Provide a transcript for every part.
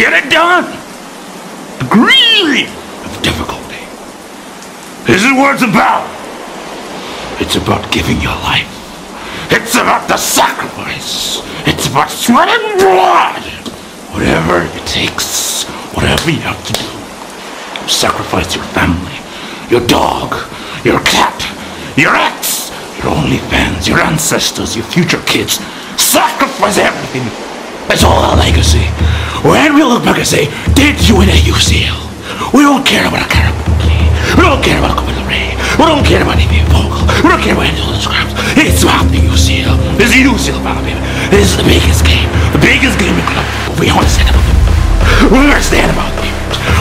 Get it done. Degree of difficulty. This is what it's about. It's about giving your life. It's about the sacrifice. It's about sweat and blood. Whatever it takes, whatever you have to do. Sacrifice your family, your dog, your cat, your ex, your OnlyFans, your ancestors, your future kids. Sacrifice everything. It's all our legacy. When we look back and say, did you win a UCL? We don't care about a Carabao. We don't care about Copa del Rey. We don't care about any Vogel. We don't care about any of those crowds. It's about the UCL. This is the UCL battle, baby. This is the biggest game. The biggest game in club. We understand about it. We understand about it.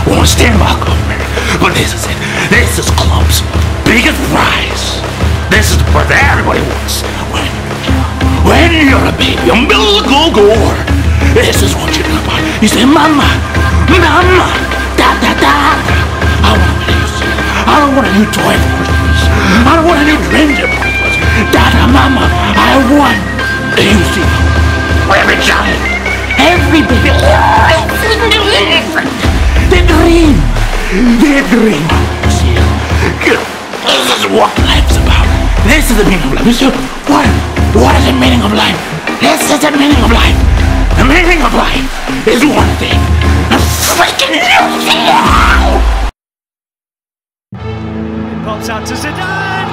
We understand about government. But this is it. This is club's biggest prize. This is the part that everybody wants. When you're a baby, umbilical gore. This is what you're about. You say, Mama, Mama, da da da. I want a new UCL. I don't want a new toy for Christmas. I don't want a new drink for Christmas. Da da, Mama, I want a UCL. Every child, every baby, the dream of UCL. This is what life's about. This is the meaning of life. What is the meaning of life? This is the meaning of life. The meaning of life is one thing. A freaking UCL! It pops out to Zidane!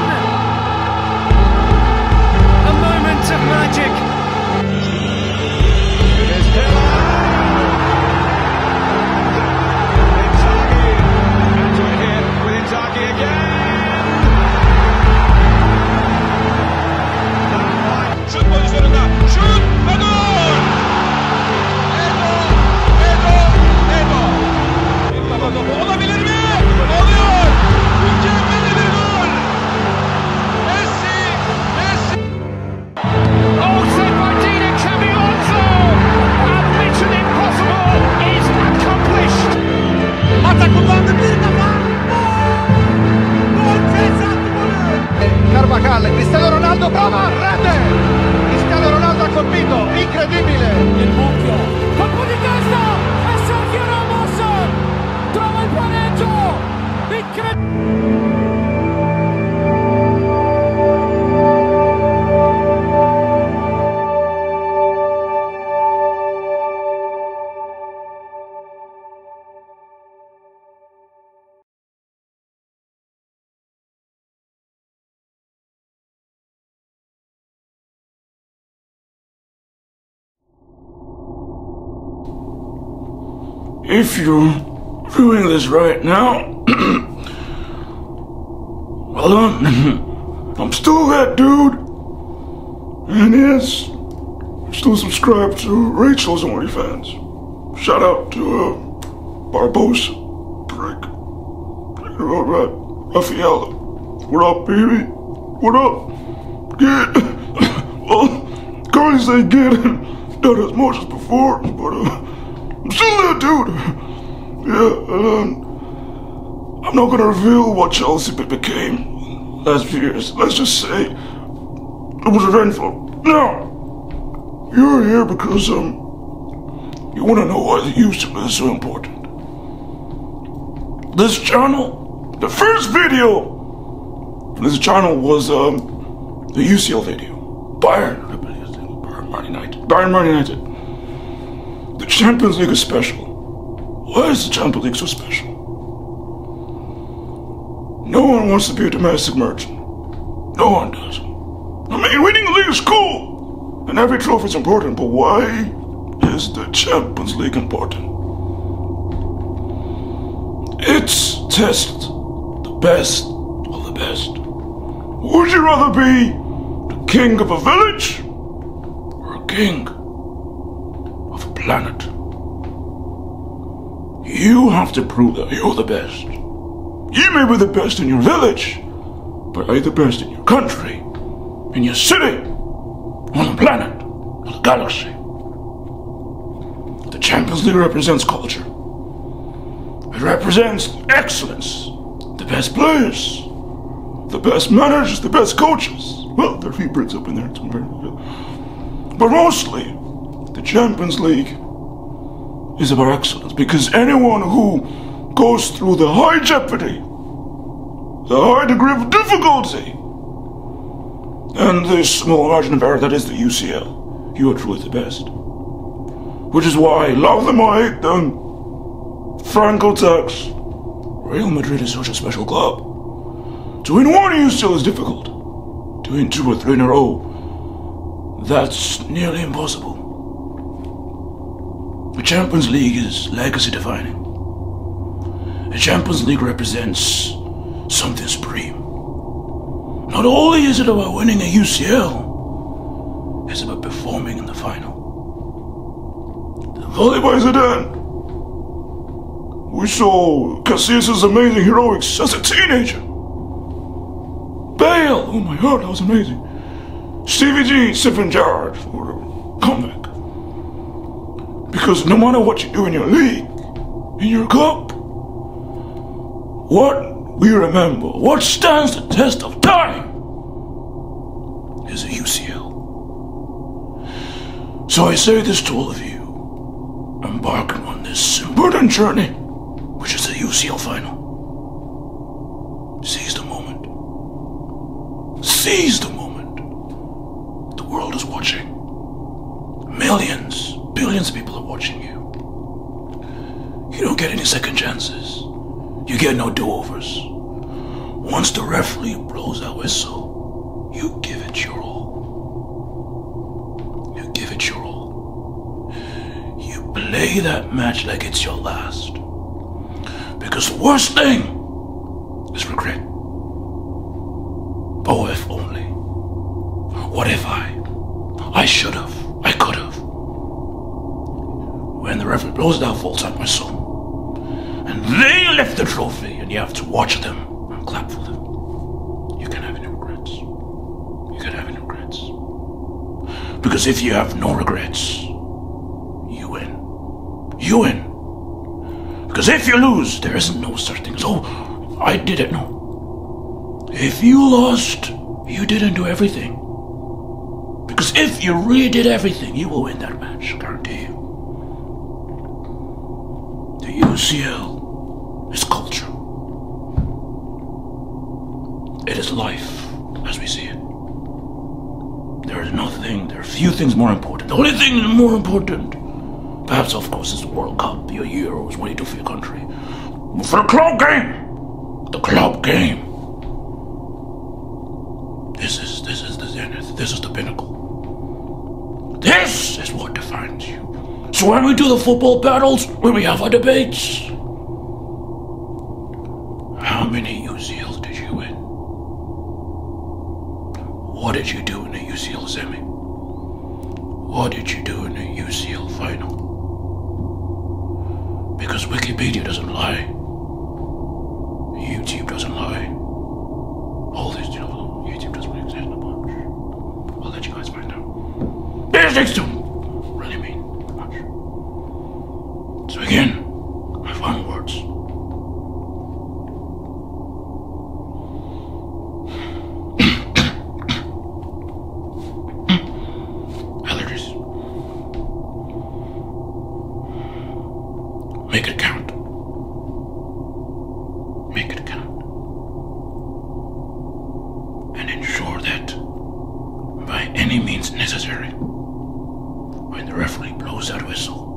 A moment of magic. Here's Pilla. Inzaghi. And we're here with Inzaghi again. Şut pozisyonunda. Şut ve gol! Edo. Olabilir mi? Oluyor! Mükemmel bir gol! Messi! Oh, set by Dina Camionzo! And mission impossible is accomplished! Ata kullandı bir defa! Gol! Tez attı golü! Carvajal, Cristiano Ronaldo prova, rete! Cristiano Ronaldo ha colpito, incredibile! Il mucchio, colpo di testa e Sergio Ramos trova il pareggio, incredibile! If you're viewing this right now, well done. I'm still that dude. And yes, I'm still subscribed to Rachel's OnlyFans. Shout out to Barbosa, Brick, alright, Rafaela. What up, baby? What up? Get. Well, can't say get not as much as before, but I'm still that dude. Yeah, I'm not gonna reveal what Chelsea became last few years. Let's just say it was eventful. Now, you're here because you wanna know why the UCL is so important. This channel, the first video for this channel was the UCL video. Bayern United. The Champions League is special. Why is the Champions League so special? No one wants to be a domestic merchant. No one does. I mean, winning the league is cool, and every trophy is important, but why is the Champions League important? It's test the best of the best. Would you rather be the king of a village or a king of a planet? You have to prove that you're the best. You may be the best in your village, but are you the best in your country, in your city, on the planet, on the galaxy? The Champions League represents culture. It represents excellence, the best players, the best managers, the best coaches. Well, there are a few Brits up in there too. But mostly, the Champions League is about excellence, because anyone who goes through the high jeopardy, the high degree of difficulty, and the small margin of error that is the UCL, you are truly the best. Which is why, love them or hate them, Franco Tax, Real Madrid is such a special club. To win one UCL is difficult. To win 2 or 3 in a row, that's nearly impossible. The Champions League is legacy defining. The Champions League represents something supreme. Not only is it about winning a UCL, it's about performing in the final. The volley by Zidane. We saw Casillas' amazing heroics as a teenager. Bale, oh my god, that was amazing. Stevie G, Stephen Gerrard for a comeback. Because no matter what you do in your league, in your cup, what we remember, what stands the test of time, is a UCL. So I say this to all of you, embarking on this important journey, which is the UCL final. Seize the moment. Seize the moment. The world is watching. Millions, billions of people are watching you. You don't get any second chances. You get no do-overs. Once the referee blows that whistle, you give it your all. You give it your all. You play that match like it's your last. Because the worst thing is regret. Oh, if only. What if I should have. I could have. When the referee blows that full-time whistle, and they lift the trophy, and you have to watch them and clap for them, you can't have any regrets. You can't have any regrets. Because if you have no regrets, you win. You win. Because if you lose, there isn't no such thing as, oh, I did it. No. If you lost, you didn't do everything. Because if you really did everything, you will win that match, I guarantee you. The UCL is culture. It is life as we see it. There are few things more important. The only thing more important, perhaps of course, is the World Cup, your Euros, what you do for your country. But for the club game, this is the zenith, this is the pinnacle. This is what defines you. So when we do the football battles, when we have our debates, how many UCLs did you win? What did you do in the UCL semi? What did you do in the UCL final? Because Wikipedia doesn't lie. YouTube doesn't lie. All this, YouTube doesn't exist in a bunch. I'll let you guys find out. These things don't really mean much. So again, my final words. Allergies. Make it count. Make it count. And ensure that, by any means necessary, when the referee blows that whistle,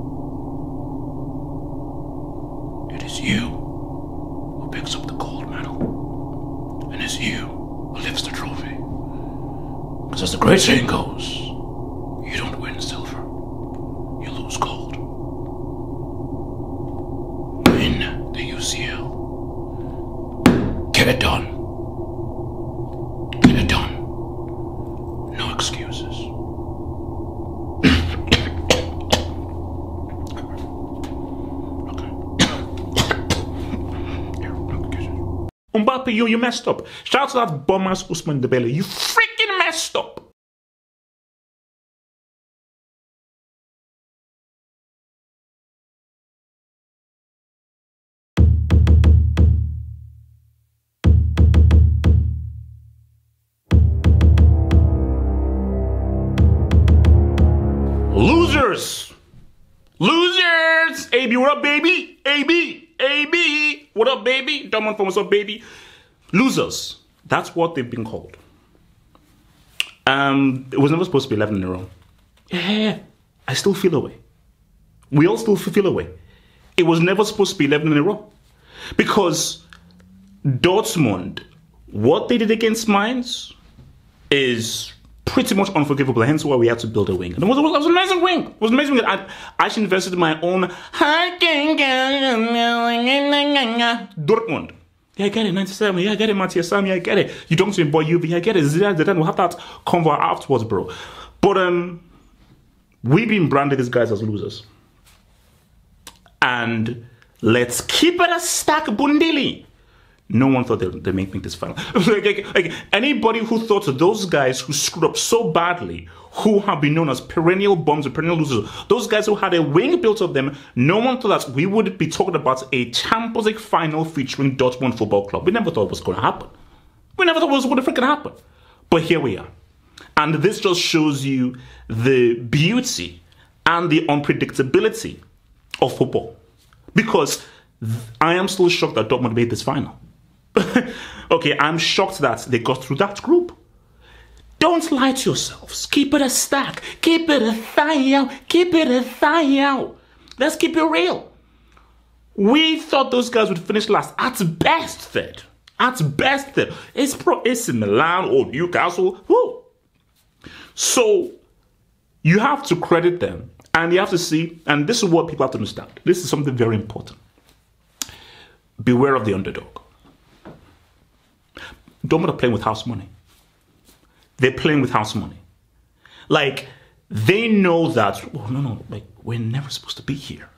it is you who picks up the gold medal. And it's you who lifts the trophy. Because as the great saying goes, you don't win silver, you lose gold. Win the UCL. Get it done. Get it done. No excuses. Mbappe, you messed up. Shout out to that bum-ass Ousmane Dembele. You freaking messed up. Losers! Losers! AB, what up, baby? AB, what up, baby? Dortmund fan, what's up, baby? Losers. That's what they've been called. It was never supposed to be 11 in a row. Yeah, I still feel away. We all still feel away. It was never supposed to be 11 in a row. Because Dortmund, what they did against Mainz is pretty much unforgivable. Hence why we had to build a wing. And it was an amazing wing. It was an amazing wing. I actually invested in my own Dortmund. Yeah, I get it. 97. Yeah, I get it. Matthias Sam. Yeah, I get it. You don't see boy UV. Yeah, I get it. Then we'll have that convo afterwards, bro. But we've been branded these guys as losers. And let's keep it a stack, Bundili. No one thought they'd make this final. like, anybody who thought of those guys who screwed up so badly, who have been known as perennial bums and perennial losers, those guys who had a wing built of them, no one thought that we would be talking about a Champions League final featuring Dortmund Football Club. We never thought it was going to happen. We never thought it was going to freaking happen. But here we are. And this just shows you the beauty and the unpredictability of football. Because I am still shocked that Dortmund made this final. Okay, I'm shocked that they got through that group. Don't lie to yourselves. Keep it a stack. Keep it a thigh. Keep it a thigh. Let's keep it real. We thought those guys would finish last. At best, third. At best, third. It's in Milan or Newcastle. Woo. So, you have to credit them. And you have to see, and this is what people have to understand. This is something very important. Beware of the underdog. Dortmund are playing with house money. They're playing with house money. Like, they know that, oh, no, like, we're never supposed to be here.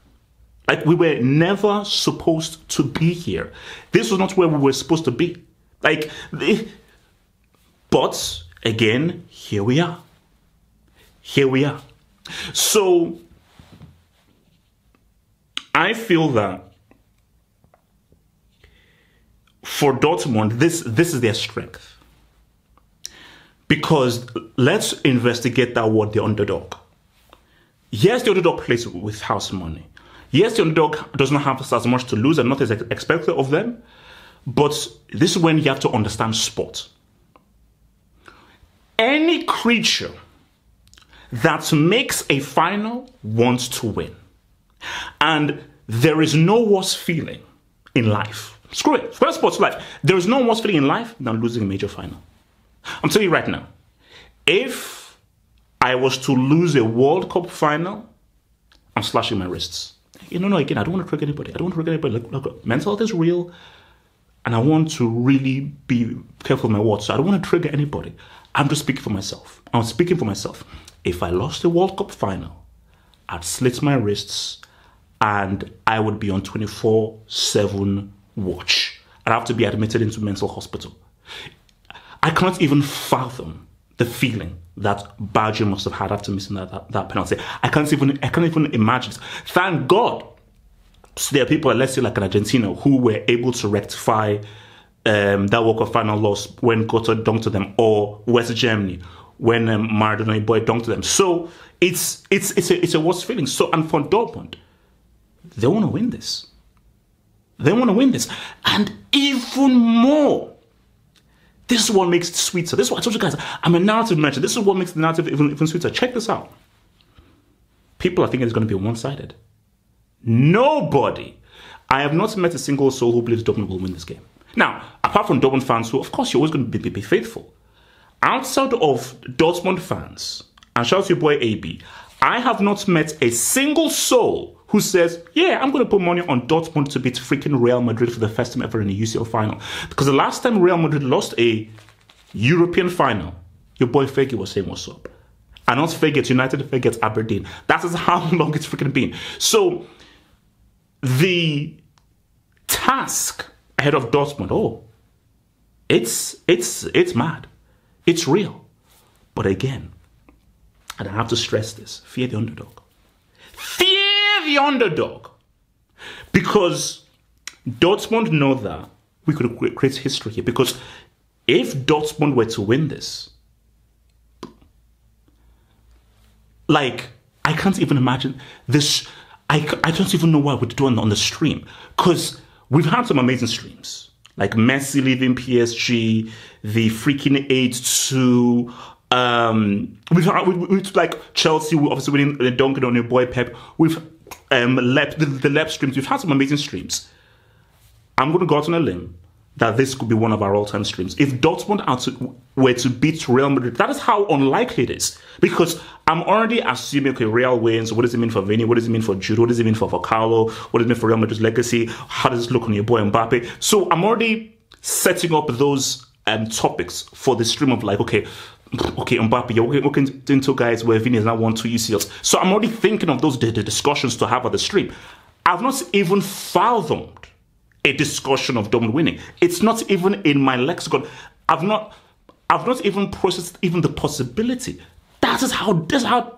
Like, we were never supposed to be here. This was not where we were supposed to be. Like, but, again, here we are. Here we are. So, I feel that for Dortmund, this is their strength. Because let's investigate that word, the underdog. Yes, the underdog plays with house money. Yes, the underdog does not have as much to lose and not as expected of them. But this is when you have to understand sport. Any creature that makes a final wants to win. And there is no worse feeling in life. Screw it. Forget sports life. There is no worse feeling in life than losing a major final. I'm telling you right now, if I was to lose a World Cup final, I'm slashing my wrists. Again, I don't want to trigger anybody. I don't want to trigger anybody. Look, mental health is real, and I want to really be careful with my words. So I don't want to trigger anybody. I'm just speaking for myself. I'm speaking for myself. If I lost the World Cup final, I'd slit my wrists, and I would be on 24/7 watch. I'd have to be admitted into mental hospital. I can't even fathom the feeling that Belgium must have had after missing that penalty. I can't even imagine it. Thank God. So there are people, let's say like in Argentina, who were able to rectify that World Cup final loss when Götze dunked to them, or West Germany when Maradona boy dunked to them. So it's a worse feeling. So, and for Dortmund, they want to win this. They want to win this. And even more, this is what makes it sweeter. This is what I told you guys. I'm a narrative merchant. This is what makes the narrative even sweeter. Check this out. People are thinking it's going to be one-sided. Nobody. I have not met a single soul who believes Dortmund will win this game. Now, apart from Dortmund fans who, of course, you're always going to be faithful. Outside of Dortmund fans, and shout out to your boy AB, I have not met a single soul who says, yeah, I'm going to put money on Dortmund to beat freaking Real Madrid for the first time ever in a UCL final. Because the last time Real Madrid lost a European final, your boy Fergie was saying what's up. And not Fergie at United, Fergie at Aberdeen. That is how long it's freaking been. So, the task ahead of Dortmund, it's mad. It's real. But again, and I have to stress this, fear the underdog. Fear the underdog. Because Dortmund know that we could create history here. Because if Dortmund were to win this, like, I can't even imagine this. I don't even know why we're doing on the stream, because we've had some amazing streams, like Messi leaving PSG, the freaking 8-2. We've like Chelsea, obviously winning the dunking on your boy Pep. We've the left streams. We've had some amazing streams. I'm going to go out on a limb that this could be one of our all-time streams. If Dortmund were to beat Real Madrid, that is how unlikely it is. Because I'm already assuming, okay, Real wins. What does it mean for Vini? What does it mean for Jude? What does it mean for Carlo? What does it mean for Real Madrid's legacy? How does it look on your boy Mbappe? So I'm already setting up those topics for the stream of like, okay, Mbappe, you're looking into guys where Vini has now won 2 UCLs. So I'm already thinking of those the discussions to have at the stream. I've not even fathomed a discussion of Dortmund winning. It's not even in my lexicon. I've not even processed even the possibility. That is how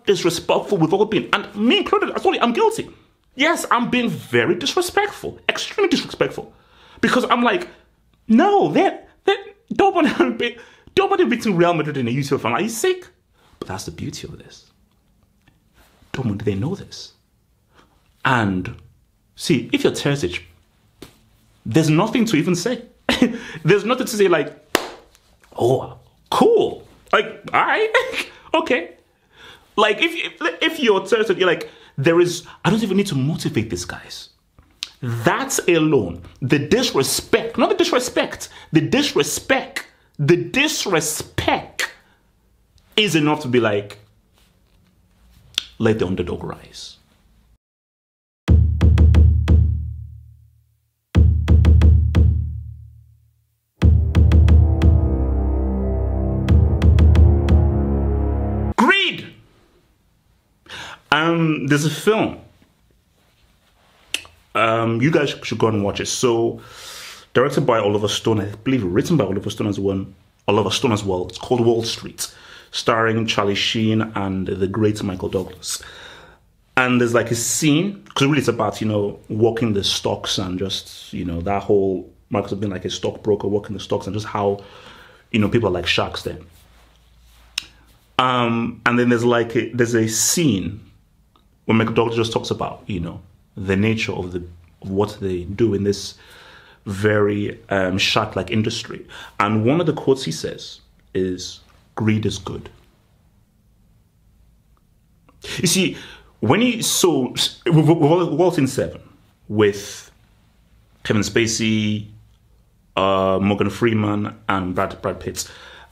disrespectful we've all been, and me included. I'm guilty. Yes, I'm being very disrespectful, extremely disrespectful, because I'm like, no, Dortmund beating Real Madrid in a UCL final. Are you sick? But that's the beauty of this. Dortmund, they know this, and see, if you're Terzic, there's nothing to even say. There's nothing to say like, oh, cool. Like, all right, okay. Like, if you're Terzic, you're like, I don't even need to motivate these guys. That alone, the disrespect is enough to be like, let the underdog rise. There's a film. You guys should go and watch it. So, directed by Oliver Stone, I believe written by Oliver Stone as well. It's called Wall Street, starring Charlie Sheen and the great Michael Douglas. And there's like a scene, because really it's about, walking the stocks and just, that whole Michael's been like a stockbroker walking the stocks and just how, people are like sharks there. And then there's a scene where Michael Douglas just talks about, the nature of what they do in this very shark-like industry. And one of the quotes he says is, greed is good. You see, when we've all seen Seven with Kevin Spacey, Morgan Freeman, and Brad Pitt.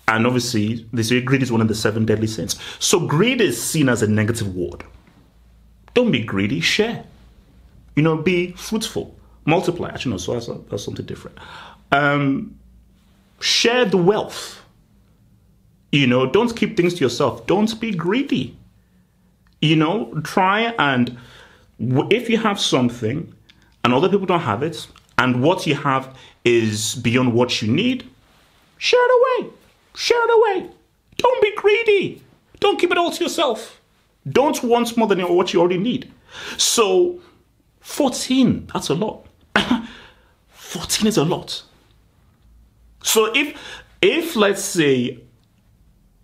And obviously, they say greed is one of the 7 deadly sins. So greed is seen as a negative word. Don't be greedy, share. Be fruitful, multiply. Actually, no, so that's something different. Share the wealth. Don't keep things to yourself. Don't be greedy. Try and, if you have something and other people don't have it, and what you have is beyond what you need, share it away. Share it away. Don't be greedy. Don't keep it all to yourself. Don't want more than what you already need. So, 14, that's a lot. 14 is a lot. So if let's say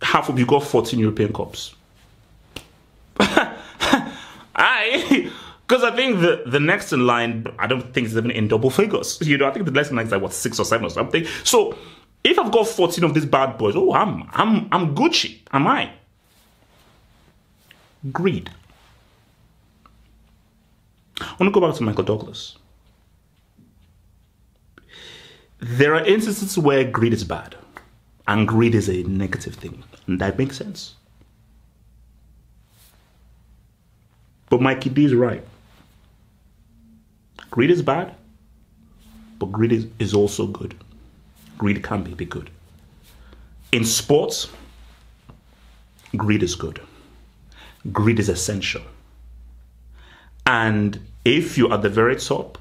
half of you got 14 European Cups, because I think the next in line, I don't think it's even in double figures. I think the next in line is like 6 or 7 or something. So if I've got 14 of these bad boys, I'm Gucci, am I? Greed. I want to go back to Michael Douglas. There are instances where greed is bad, and greed is a negative thing, and that makes sense. But Mikey D is right. Greed is bad, but greed is also good. Greed can be good. In sports, greed is good. Greed is essential. And if you're at the very top,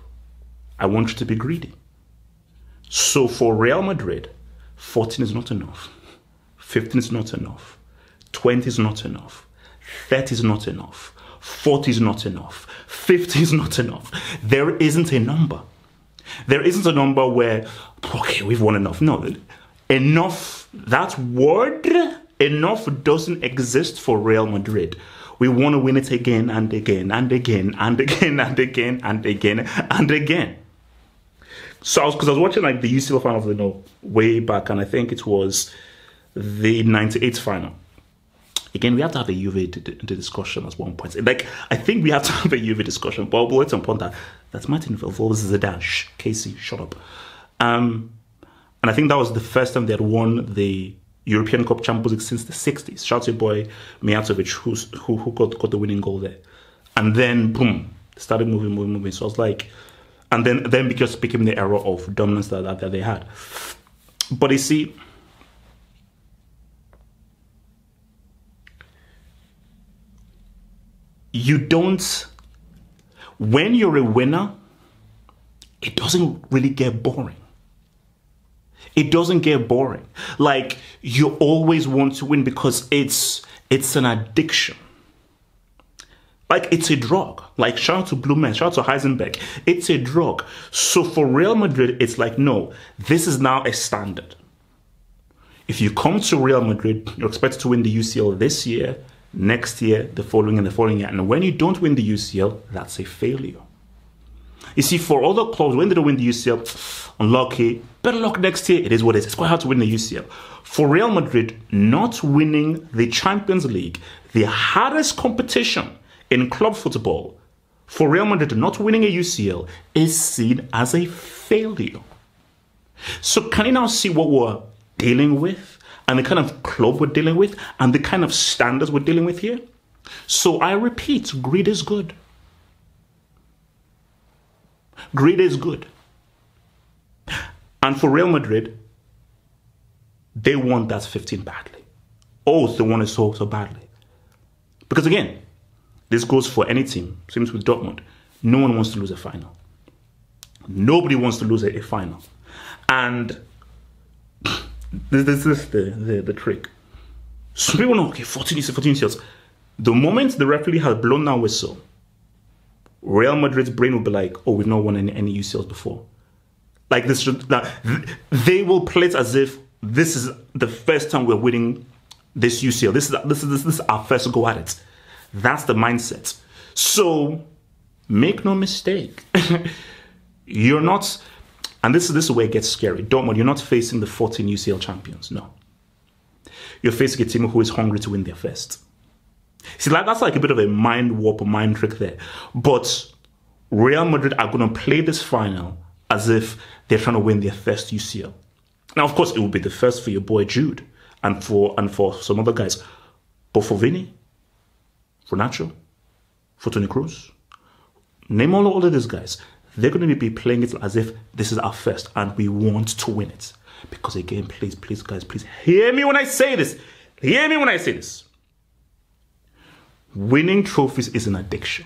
I want you to be greedy. So for Real Madrid, 14 is not enough. 15 is not enough. 20 is not enough. 30 is not enough. 40 is not enough. 50 is not enough. There isn't a number. There isn't a number where, okay, we've won enough. No, enough, that word, enough doesn't exist for Real Madrid. We want to win it again and again and again and again and again and again and again. So because I was watching like the UCL finals, way back, and I think it was the '98 final. Again, we have to have a Juve discussion at one point. Like, I think we have to have a Juve discussion, but let's point that Martin involves Zidane. Shh, Casey, shut up. And I think that was the first time they had won the European Cup Champions League since the 60s. Shout out to your boy Mijatovic, who got the winning goal there. And then, boom, started moving. So I was like, and then because it became the era of dominance that they had. But you see, you don't, when you're a winner, it doesn't really get boring. It doesn't get boring. Like, you always want to win because it's an addiction. Like, it's a drug. Like, shout out to Blue Man, shout out to Heisenberg. It's a drug. So for Real Madrid, it's like, no, this is now a standard. If you come to Real Madrid, you're expected to win the UCL this year, next year, the following year. And when you don't win the UCL, that's a failure. You see, for other clubs, when they don't win the UCL, unlucky, better luck next year. It is what it is. It's quite hard to win the UCL. For Real Madrid, not winning the Champions League, the hardest competition in club football, for Real Madrid, not winning a UCL is seen as a failure. So can you now see what we're dealing with and the kind of club we're dealing with and the kind of standards we're dealing with here? So I repeat, greed is good. Greed is good. And for Real Madrid, they want that 15 badly. Oh, they want it so badly. Because again, this goes for any team. Same with Dortmund. No one wants to lose a final. Nobody wants to lose a final. And this is the trick. So people know, okay, 14 years. The moment the referee has blown that whistle, Real Madrid's brain will be like, oh, we've not won any UCLs before. Like this, they will play it as if this is the first time we're winning this UCL. This is our first go at it. That's the mindset. So make no mistake, you're not, and this is where it gets scary. Dortmund, you're not facing the 14 UCL champions. No, you're facing a team who is hungry to win their first. See, like, that's like a bit of a mind warp, a mind trick there. But Real Madrid are going to play this final as if they're trying to win their first UCL. Now, of course, it will be the first for your boy Jude and for some other guys. But for Vini, for Nacho, for Toni Kroos, name all of these guys, they're going to be playing it as if this is our first and we want to win it. Because again, please, guys, please hear me when I say this. Hear me when I say this. Winning trophies is an addiction.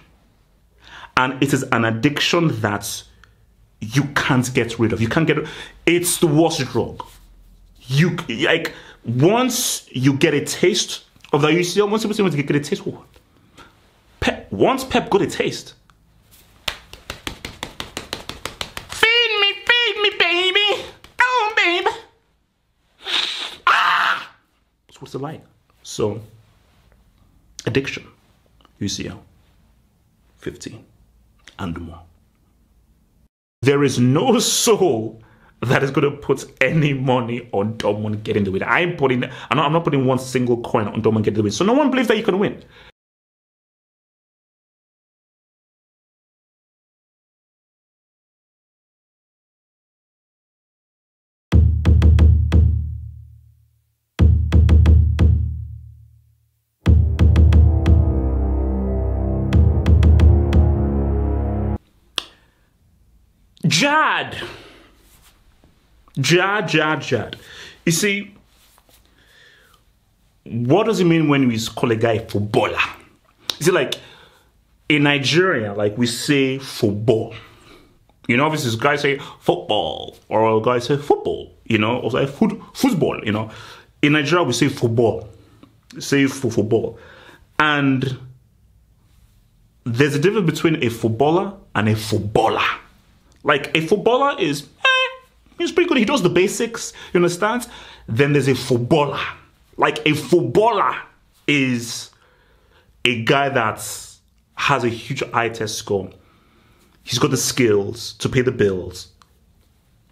And it is an addiction that you can't get rid of. You can't get, it's the worst drug. You, like, once you get a taste of the UCL, once you get a taste, once Pep got a taste, feed me, baby. Oh, babe. Ah! That's what's it like. So, addiction, UCL, 15, and more. There is no soul that is going to put any money on Dortmund getting the win. I'm not putting one single coin on Dortmund getting the win. So no one believes that you can win. Jad. You see, what does it mean when we call a guy footballer? You see, like, in Nigeria, like, we say football. You know, obviously, guys say football, or guys say football, you know, or say football, you know. In Nigeria, we say football. Say football. And there's a difference between a footballer and a footballer. Like, a footballer is, he's pretty good. He does the basics, you understand? Then there's a footballer. Like, a footballer is a guy that has a huge eye test score. He's got the skills to pay the bills.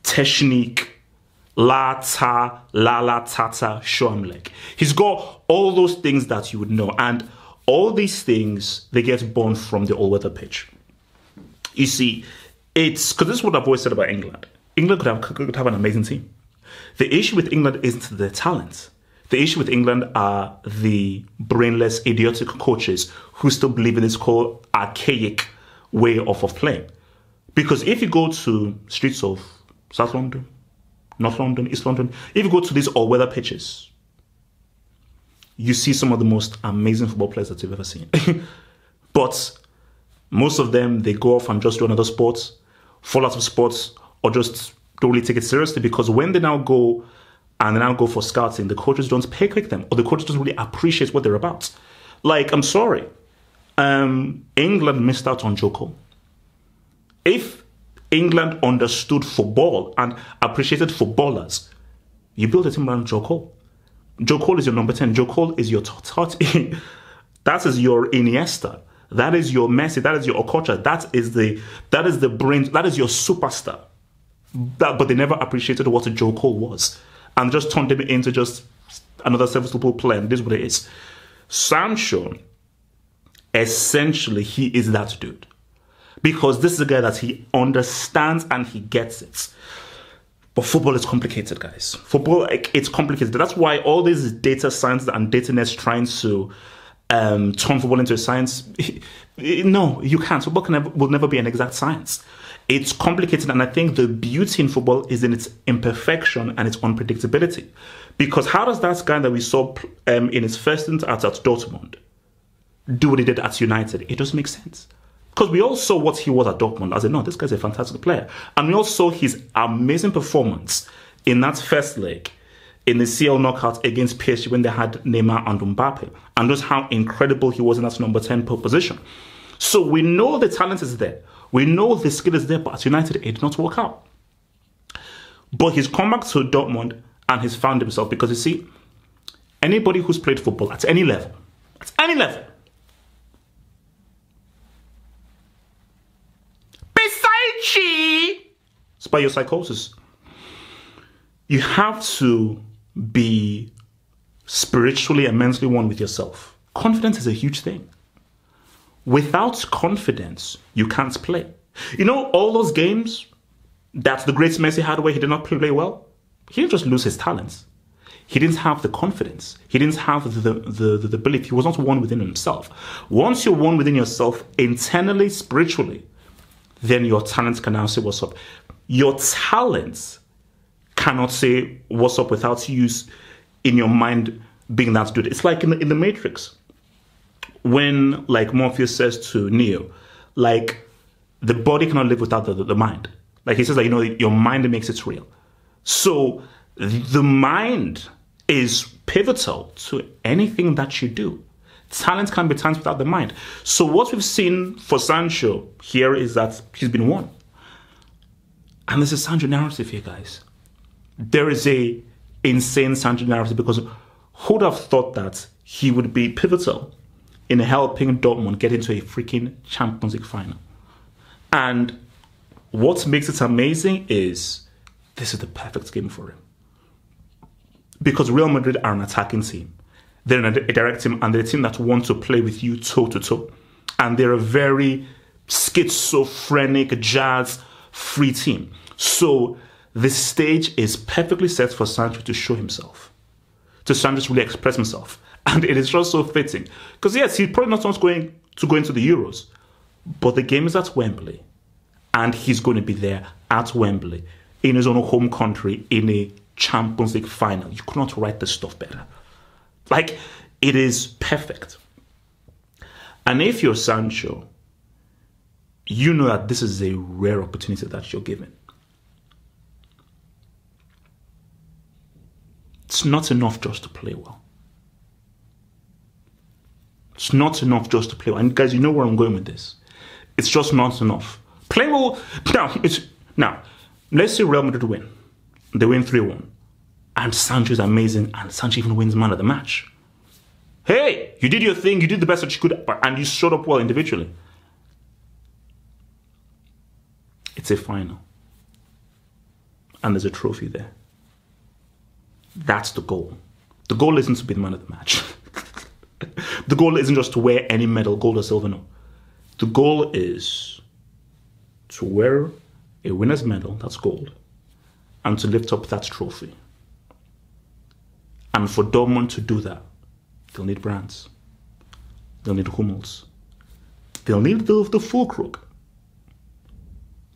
Technique, la ta, la la tata, show him leg. He's got all those things that you would know. And all these things, they get born from the all-weather pitch. You see, it's because this is what I've always said about England. England could have an amazing team. The issue with England isn't the talent. The issue with England are the brainless, idiotic coaches who still believe in this called archaic way of playing. Because if you go to streets of South London, North London, East London, if you go to these all-weather pitches, you see some of the most amazing football players that you've ever seen. But most of them, they go off and just do another sport, fall out of sports, or just don't really take it seriously, because when they now go for scouting, the coaches don't pay them, or the coaches don't really appreciate what they're about. Like, I'm sorry, England missed out on Joe Cole. If England understood football and appreciated footballers, you build a team around Joe Cole. Joe Cole is your number 10. Joe Cole is your Totti. That is your Iniesta. That is your Messi. That is your Okocha. That is the brain. That is your superstar. But they never appreciated what Joe Cole was, and just turned him into just another serviceable player. And this is what it is. Sancho, essentially, he is that dude. Because this is a guy that he understands and he gets it. But football is complicated, guys. Football, it's complicated. That's why all these data science and data nets trying to turn football into a science. No, you can't. Football will never be an exact science. It's complicated, and I think the beauty in football is in its imperfection and its unpredictability. Because how does that guy that we saw in his first stint at Dortmund do what he did at United? It doesn't make sense. Because we all saw what he was at Dortmund. I said, no, this guy's a fantastic player. And we all saw his amazing performance in that first leg in the CL knockout against PSG when they had Neymar and Mbappe. And just how incredible he was in that number 10 position. So we know the talent is there. We know the skill is there, but at United, it did not work out. But he's come back to Dortmund and he's found himself. Because you see, anybody who's played football at any level, it's by your psychosis. You have to be spiritually and mentally one with yourself. Confidence is a huge thing. Without confidence, you can't play. You know, all those games that the great Messi had where he did not play well, he didn't just lose his talents. He didn't have the confidence. He didn't have the belief. He was not one within himself. Once you're one within yourself, internally, spiritually, then your talents can now say what's up. Your talents cannot say what's up without you in your mind being that dude. It's like in the Matrix. When, like, Morpheus says to Neo, like, the body cannot live without the mind. Like, he says that, you know, your mind makes it real. So the mind is pivotal to anything that you do. Talent can be talent without the mind. So what we've seen for Sancho here is that he's been won. And there's a Sancho narrative here, guys. There is a insane Sancho narrative, because who would have thought that he would be pivotal in helping Dortmund get into a freaking Champions League final? And what makes it amazing is this is the perfect game for him. Because Real Madrid are an attacking team. They're a direct team, and they're a team that wants to play with you toe-to-toe. And they're a very schizophrenic, jazz-free team. So the stage is perfectly set for Sancho to show himself. To Sancho really express himself. And it is just so fitting. Because yes, he's probably not going to go into the Euros. But the game is at Wembley. And he's going to be there at Wembley, in his own home country, in a Champions League final. You could not write this stuff better. Like, it is perfect. And if you're Sancho, you know that this is a rare opportunity that you're given. It's not enough just to play well. It's not enough just to play well. And guys, you know where I'm going with this. It's just not enough. Play well. Now, let's say Real Madrid win. They win 3-1. And Sancho is amazing, and Sancho even wins man of the match. Hey, you did your thing, you did the best that you could, and you showed up well individually. It's a final. And there's a trophy there. That's the goal. The goal isn't to be the man of the match. The goal isn't just to wear any medal, gold or silver, no. The goal is to wear a winner's medal, that's gold, and to lift up that trophy. And for Dortmund to do that, they'll need Brands. They'll need Hummels. They'll need the full crook.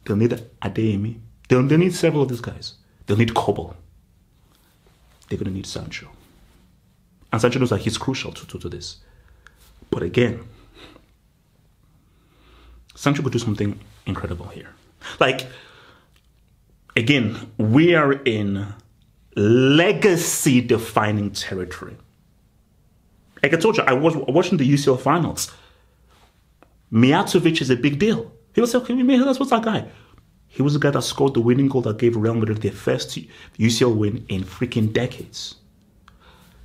They'll need Adeyemi. They'll need several of these guys. They'll need Kobel. They're going to need Sancho. And Sancho knows that he's crucial to this. But again, Sancho could do something incredible here. Like, again, we are in legacy-defining territory. Like I told you, I was watching the UCL finals. Mijatovic is a big deal. People say, okay, what's that guy? He was the guy that scored the winning goal that gave Real Madrid their first UCL win in freaking decades.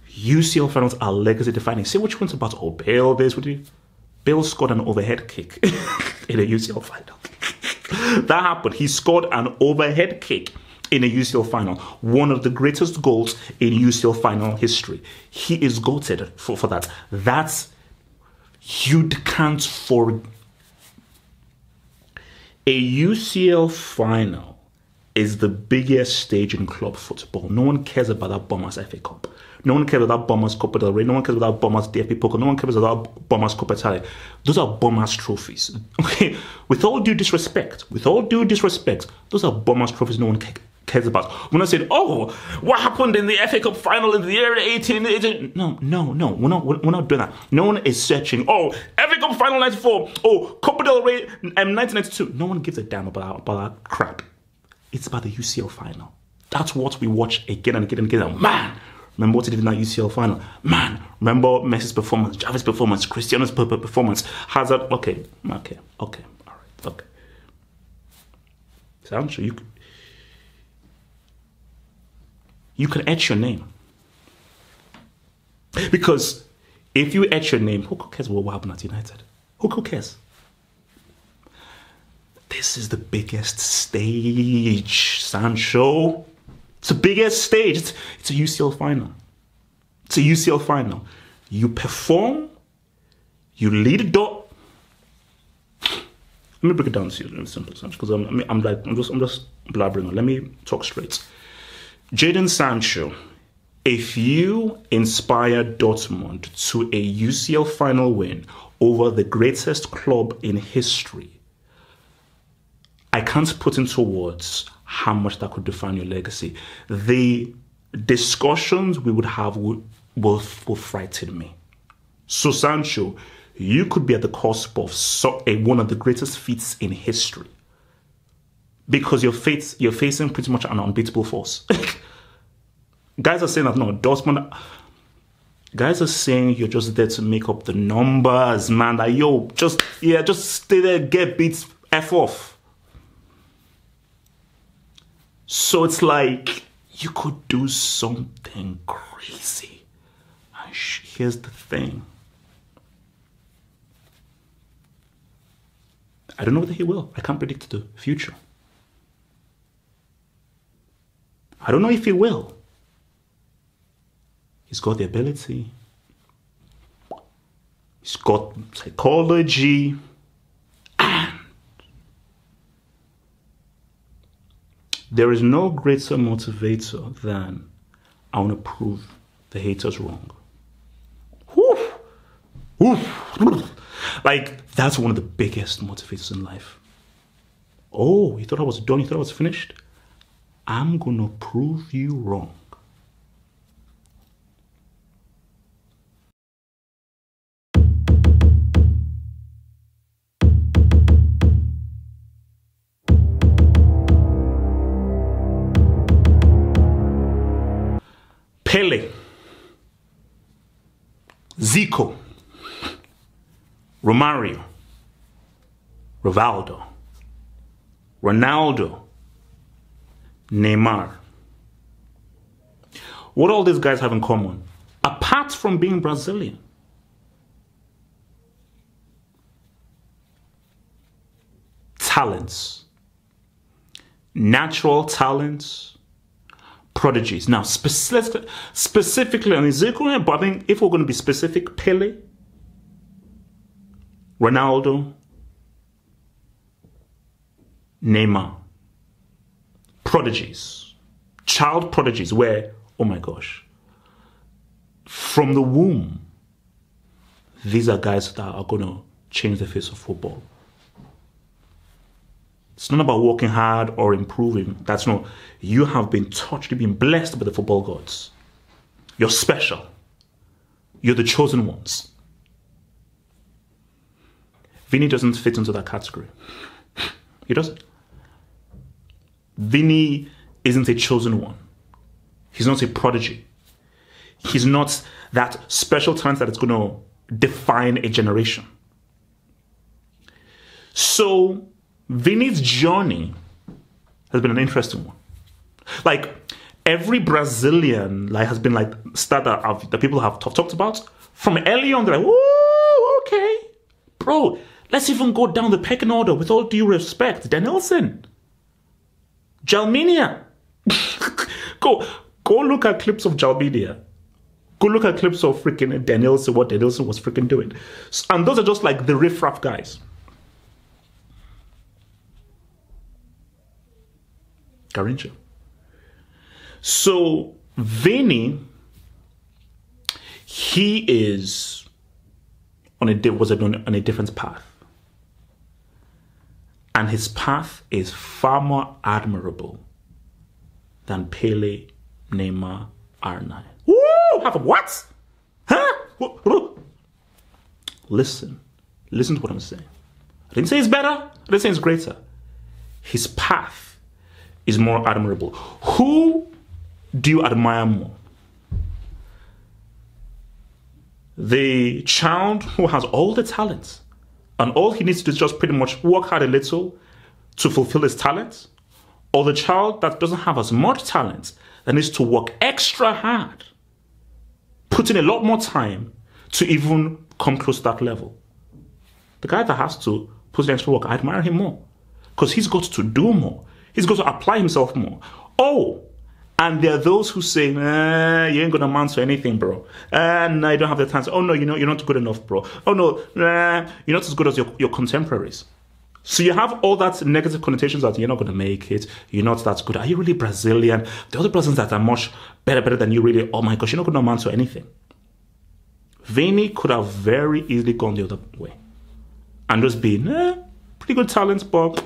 UCL finals are legacy-defining. Say which one's about, Bale, this, what do you... Bale scored an overhead kick in a UCL final. That happened. He scored an overhead kick in a UCL final. One of the greatest goals in UCL final history. He is goated for that. That's... You can't forget. A UCL final is the biggest stage in club football. No one cares about that Bombers FA Cup. No one cares about that Bombers Copa del Rey. No one cares about that Bombers DFB Pokal. No one cares about that Bombers Copa Italia. Those are Bombers trophies. Okay, with all due disrespect, those are Bombers trophies no one cares about. When I said, oh, what happened in the FA Cup final in the year 18... No, we're not doing that. No one is searching, oh, FA Cup final 94, oh, Copa del Rey 1992. No one gives a damn about that crap. It's about the UCL final. That's what we watch again and again and again. Man, remember what he did in that UCL final? Man, remember Messi's performance, Javi's performance, Cristiano's performance, Hazard. Okay, all right, okay. Sancho, you can etch your name. Because if you etch your name, who cares what happened at United? Who cares? This is the biggest stage, Sancho. It's the biggest stage. It's a UCL final. It's a UCL final. You perform, you lead the door. Let me break it down to you in simple terms, because I'm just blabbering on. Let me talk straight. Jadon Sancho, if you inspire Dortmund to a UCL final win over the greatest club in history, I can't put into words how much that could define your legacy. The discussions we would have will frighten me. So Sancho, you could be at the cusp of one of the greatest feats in history, because you're facing pretty much an unbeatable force. Guys are saying that, no, Dortmund... Guys are saying you're just there to make up the numbers, man. That, yo, just stay there, get beats, F off. So it's like, you could do something crazy. And here's the thing. I don't know whether he will. I can't predict the future. I don't know if he will. He's got the ability. He's got psychology. And there is no greater motivator than, I want to prove the haters wrong. Woof. Woof. Like, that's one of the biggest motivators in life. Oh, you thought I was done? You thought I was finished? I'm going to prove you wrong. Pele, Zico, Romario, Rivaldo, Ronaldo, Neymar. What all these guys have in common, apart from being Brazilian? talents, natural talents, prodigies. Now, specifically on Ezekiel, but I think if we're going to be specific, Pele, Ronaldo, Neymar, prodigies, child prodigies, where, oh my gosh, from the womb, these are guys that are going to change the face of football. It's not about working hard or improving. That's not. You have been touched, you've been blessed by the football gods. You're special. You're the chosen ones. Vini doesn't fit into that category. He doesn't. Vini isn't a chosen one. He's not a prodigy. He's not that special talent that is going to define a generation. So Vini's journey has been an interesting one. Like every Brazilian has been star that people have talked about from early on. They're like, "Whoa, okay, bro. Let's even go down the pecking order with all due respect. Danielson, Jalminia. Go look at clips of Jalminia. Go look at clips of freaking Danielson, what Danielson was freaking doing. And those are just like the riff-raff guys. Garrincha. So Vini, he is on a different path. And his path is far more admirable than Pele, Neymar, R9. Woo! Have a what? Huh? Listen to what I'm saying. I didn't say it's better. I didn't say it's greater. His path is more admirable. Who do you admire more? The child who has all the talents and all he needs to do is just pretty much work hard a little to fulfill his talents, or the child that doesn't have as much talent that needs to work extra hard, put in a lot more time to even come close to that level? The guy that has to put in extra work, I admire him more because he's got to do more. He's got to apply himself more. Oh, and there are those who say, you ain't going to amount to anything, bro. No, you don't have the talent. Oh, no, you're not good enough, bro. Oh, no, you're not as good as your contemporaries. So you have all that negative connotations that you're not going to make it. You're not that good. Are you really Brazilian? The other Brazilians that are much better than you really, oh my gosh, you're not going to amount to anything. Vini could have very easily gone the other way and just been, pretty good talent, but...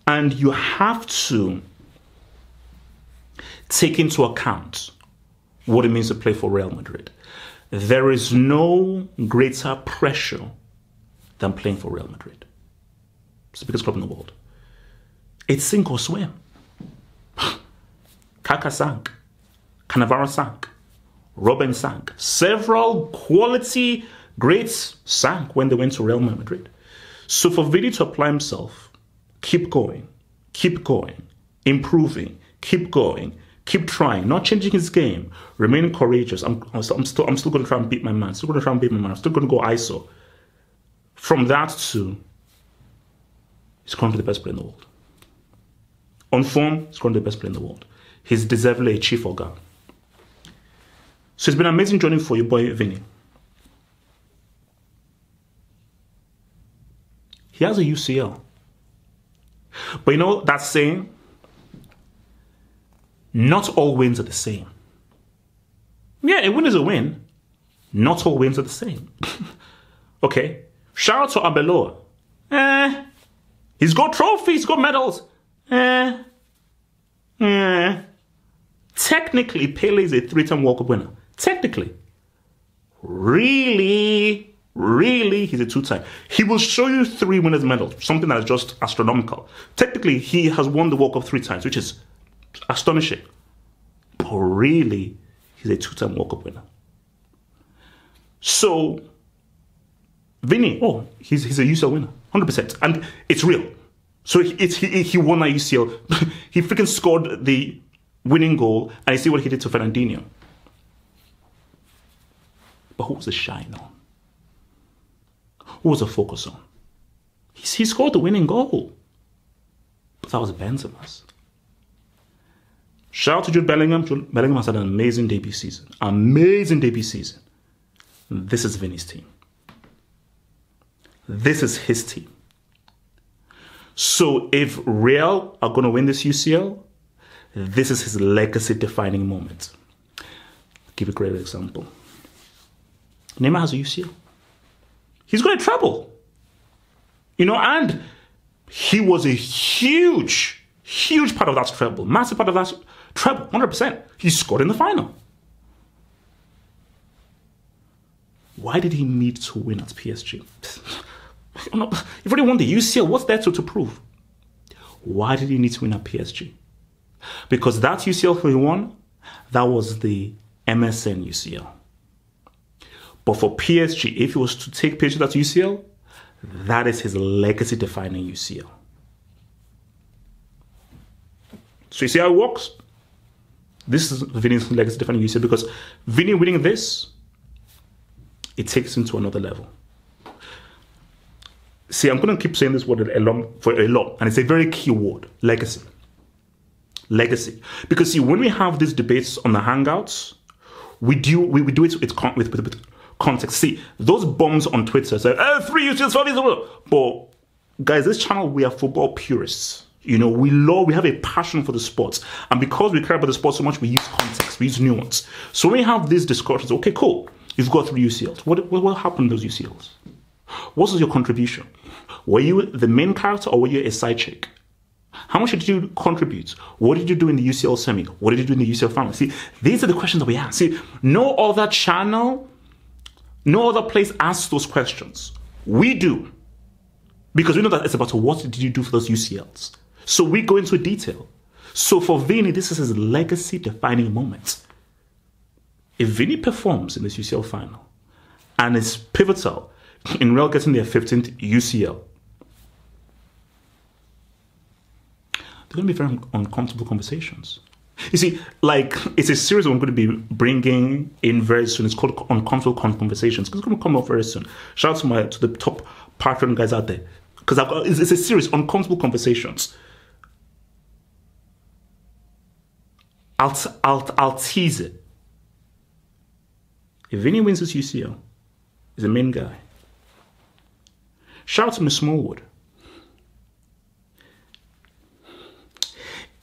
And you have to take into account what it means to play for Real Madrid. There is no greater pressure than playing for Real Madrid. It's the biggest club in the world. It's sink or swim. Kaka sank. Cannavaro sank. Robin sank. Several quality greats sank when they went to Real Madrid. So for Vini to apply himself, keep going, improving, keep going, keep trying, not changing his game, remaining courageous. I'm still going to try and beat my man. I'm still going to go ISO. From that to, he's currently the best player in the world. On form, he's currently the best player in the world. He's deservedly a chief organ. So it's been an amazing journey for you, boy Vini. He has a UCL. But you know that saying, not all wins are the same. Yeah, a win is a win. Not all wins are the same. Okay. Shout out to Arbeloa. He's got trophies, he's got medals. Technically, Pele is a 3-time World Cup winner. Technically. Really, he's a 2-time. He will show you 3 winners' medals, something that is just astronomical. Technically, he has won the World Cup 3 times, which is astonishing. But really, he's a 2-time World Cup winner. So, Vini, he's a UCL winner, 100%. And it's real. So he won that UCL. He freaking scored the winning goal, and you see what he did to Fernandinho. But who was the shine on? Who was the focus on? He scored the winning goal. But that was Benzema's. Shout out to Jude Bellingham. Jude Bellingham has had an amazing debut season. Amazing debut season. This is Vini's team. This is his team. So if Real are going to win this UCL, this is his legacy-defining moment. I'll give a great example. Neymar has a UCL. He's got a treble. And he was a huge part of that treble. Massive part of that treble, 100%. He scored in the final. Why did he need to win at PSG? You've already won the UCL. What's there to prove? Why did he need to win at PSG? Because that UCL he won, that was the MSN UCL. But for PSG, if he was to take PSG that UCL, that is his legacy-defining UCL. So you see how it works? This is Vini's legacy-defining UCL because Vini winning this, it takes him to another level. See, I'm going to keep saying this word for a lot, and it's a very key word, legacy. Legacy. Because see, when we have these debates on the Hangouts, we do it with context. See, those bombs on Twitter say, 3 UCLs, 4 UCLs. But guys, this channel, we are football purists. We have a passion for the sports. And because we care about the sport so much, we use context, we use nuance. So when we have these discussions, okay, cool, you've got 3 UCLs. What happened to those UCLs? What was your contribution? Were you the main character or were you a side chick? How much did you contribute? What did you do in the UCL semi? What did you do in the UCL final? See, these are the questions that we ask. See, no other channel, no other place asks those questions. We do. Because we know that it's about what did you do for those UCLs. So we go into detail. So for Vini, this is his legacy-defining moment. If Vini performs in this UCL final and is pivotal in Real getting their 15th UCL, they're going to be very uncomfortable conversations. You see, it's a series I'm going to be bringing in very soon. It's called Uncomfortable Conversations. It's going to come up very soon. Shout out to the top Patreon guys out there. Because it's a series, Uncomfortable Conversations. I'll tease it. If Vini wins this UCL, he's the main guy. Shout out to Miss Smallwood.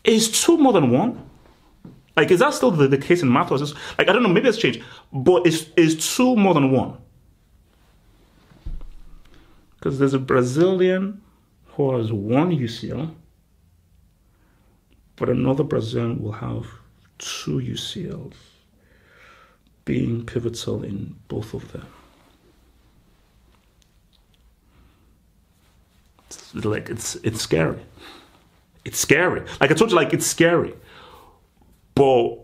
Is 2 more than 1? Is that still the case in math? Or is this, I don't know, maybe it's changed. But is 2 more than 1? Because there's a Brazilian who has 1 UCL, but another Brazilian will have 2 UCLs, being pivotal in both of them. It's scary. It's scary. Like I told you, it's scary. But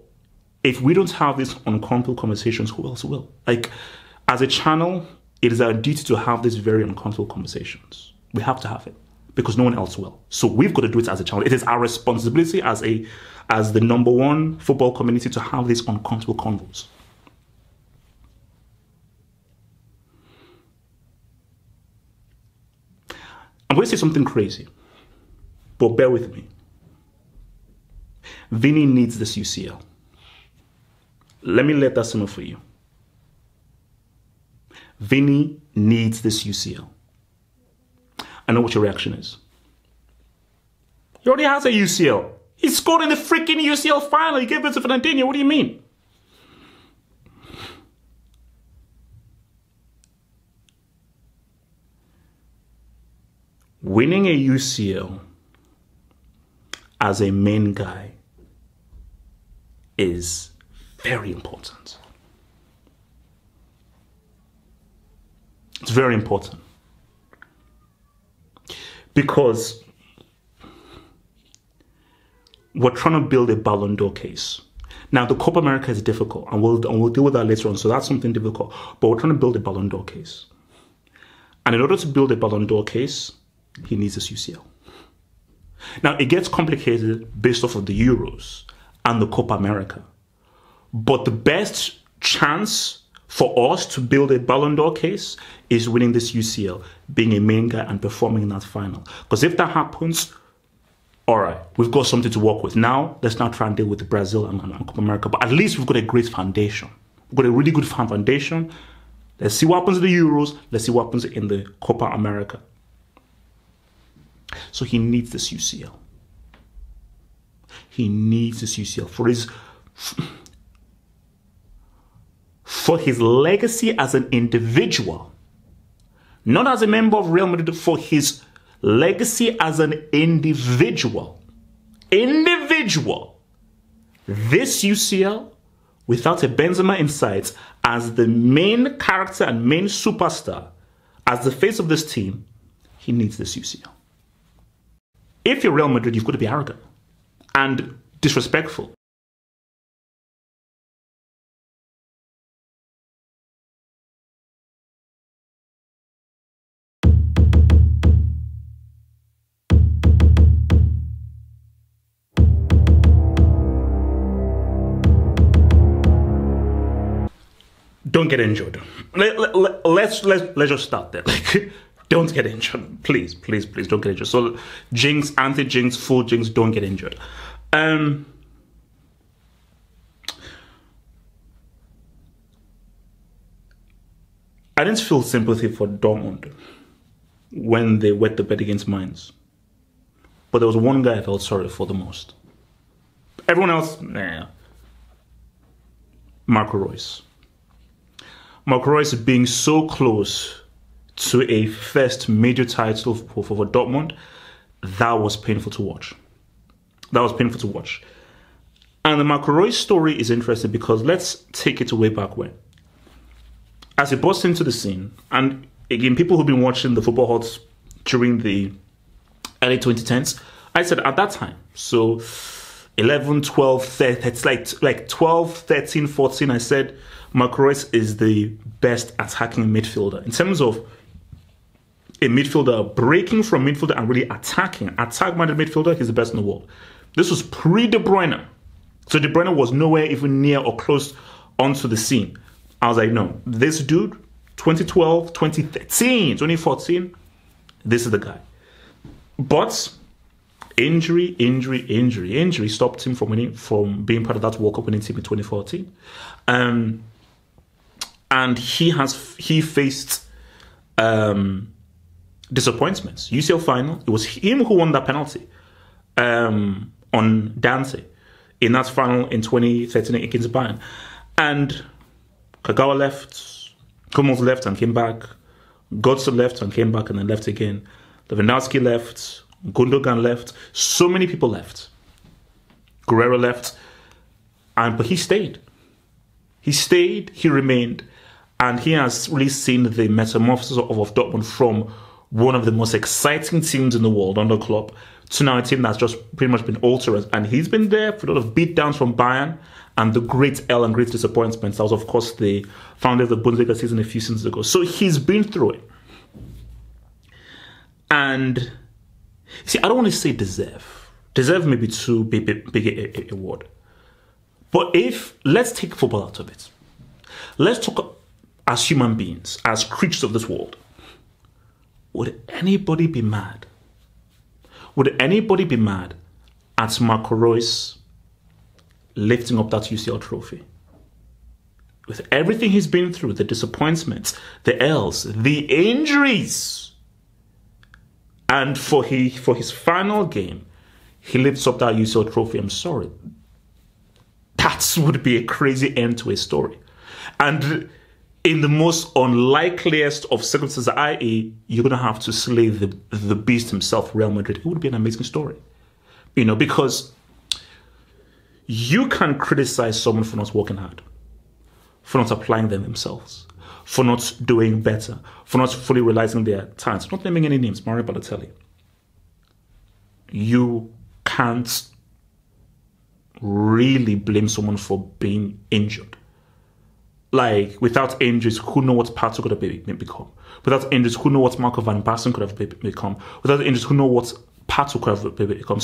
if we don't have these uncomfortable conversations, who else will? As a channel, it is our duty to have these very uncomfortable conversations. We have to have it because no one else will. So we've got to do it as a channel. It is our responsibility as the #1 football community to have these uncomfortable convos. I'm going to say something crazy, but bear with me. Vini needs this UCL. Let me let that simmer for you. Vini needs this UCL. I know what your reaction is. He already has a UCL. He scored in the freaking UCL final. He gave it to Fernandinho. What do you mean? Winning a UCL as a main guy is very important. It's very important. Because we're trying to build a Ballon d'Or case. Now, the Copa America is difficult, and we'll deal with that later on, so that's something difficult. But we're trying to build a Ballon d'Or case. And in order to build a Ballon d'Or case, he needs this UCL. Now, it gets complicated based off of the Euros and the Copa America. But the best chance for us to build a Ballon d'Or case is winning this UCL, being a main guy and performing in that final. Because if that happens, all right, we've got something to work with. Now, let's not try and deal with Brazil and Copa America. But at least we've got a great foundation. We've got a really good foundation. Let's see what happens in the Euros. Let's see what happens in the Copa America. So he needs this UCL. He needs this UCL for his legacy as an individual. Not as a member of Real Madrid, for his legacy as an individual. This UCL, without a Benzema in sight, as the main character and main superstar, as the face of this team, he needs this UCL. If you're Real Madrid, you've got to be arrogant and disrespectful. Don't get injured. Let's just start there. Like, don't get injured. Please don't get injured. So jinx, anti-jinx, full jinx, don't get injured. I didn't feel sympathy for Dortmund when they wet the bed against Mainz. But there was one guy I felt sorry for the most. Everyone else, nah. Marco Reus. Marco Reus being so close to a first major title for Dortmund, that was painful to watch. And the Marco Reus story is interesting because let's take it way back when. As he burst into the scene, and again, people who've been watching the football huts during the early 2010s, I said at that time, so 11, 12, 13, it's like 12, 13, 14, I said Marco Reus is the best attacking midfielder. In terms of a midfielder breaking from midfielder and really attack-minded midfielder, he's the best in the world. This was pre-De Bruyne. So De Bruyne was nowhere even near or close onto the scene. I was like, no, this dude, 2012, 2013, 2014, this is the guy. But injury stopped him from being part of that World Cup winning team in 2014. And he faced disappointments. UCL final, it was him who won that penalty on Dante in that final in 2013 against Bayern. And Kagawa left, Hummels left and came back, Götze left and came back and then left again, Lewandowski left, Gundogan left, so many people left. Guerrero left, but he stayed. He remained, and he has really seen the metamorphosis of Dortmund from one of the most exciting teams in the world under Klopp to now a team that's just pretty much been altered. And he's been there for a lot of beatdowns from Bayern and the great L and great disappointments. That was, of course, the founder of the Bundesliga season a few seasons ago. So he's been through it. And see, I don't want to say deserve. Deserve may be too big a word. But let's take football out of it. Let's talk as human beings, as creatures of this world. Would anybody be mad? Would anybody be mad at Marco Reus lifting up that UCL trophy? With everything he's been through, the disappointments, the L's, the injuries, and for his final game, he lifts up that UCL trophy. I'm sorry. That would be a crazy end to a story. And in the most unlikeliest of circumstances, i.e., you're going to have to slay the beast himself, Real Madrid. It would be an amazing story. Because you can criticize someone for not working hard, for not applying them themselves, for not doing better, for not fully realizing their talents. Not naming any names, Mario Balotelli. You can't really blame someone for being injured. Like, without injuries, who knows what Pato could have become? Without injuries, who knows what Marco van Basten could have become? Without injuries, who knows what Pato could have become?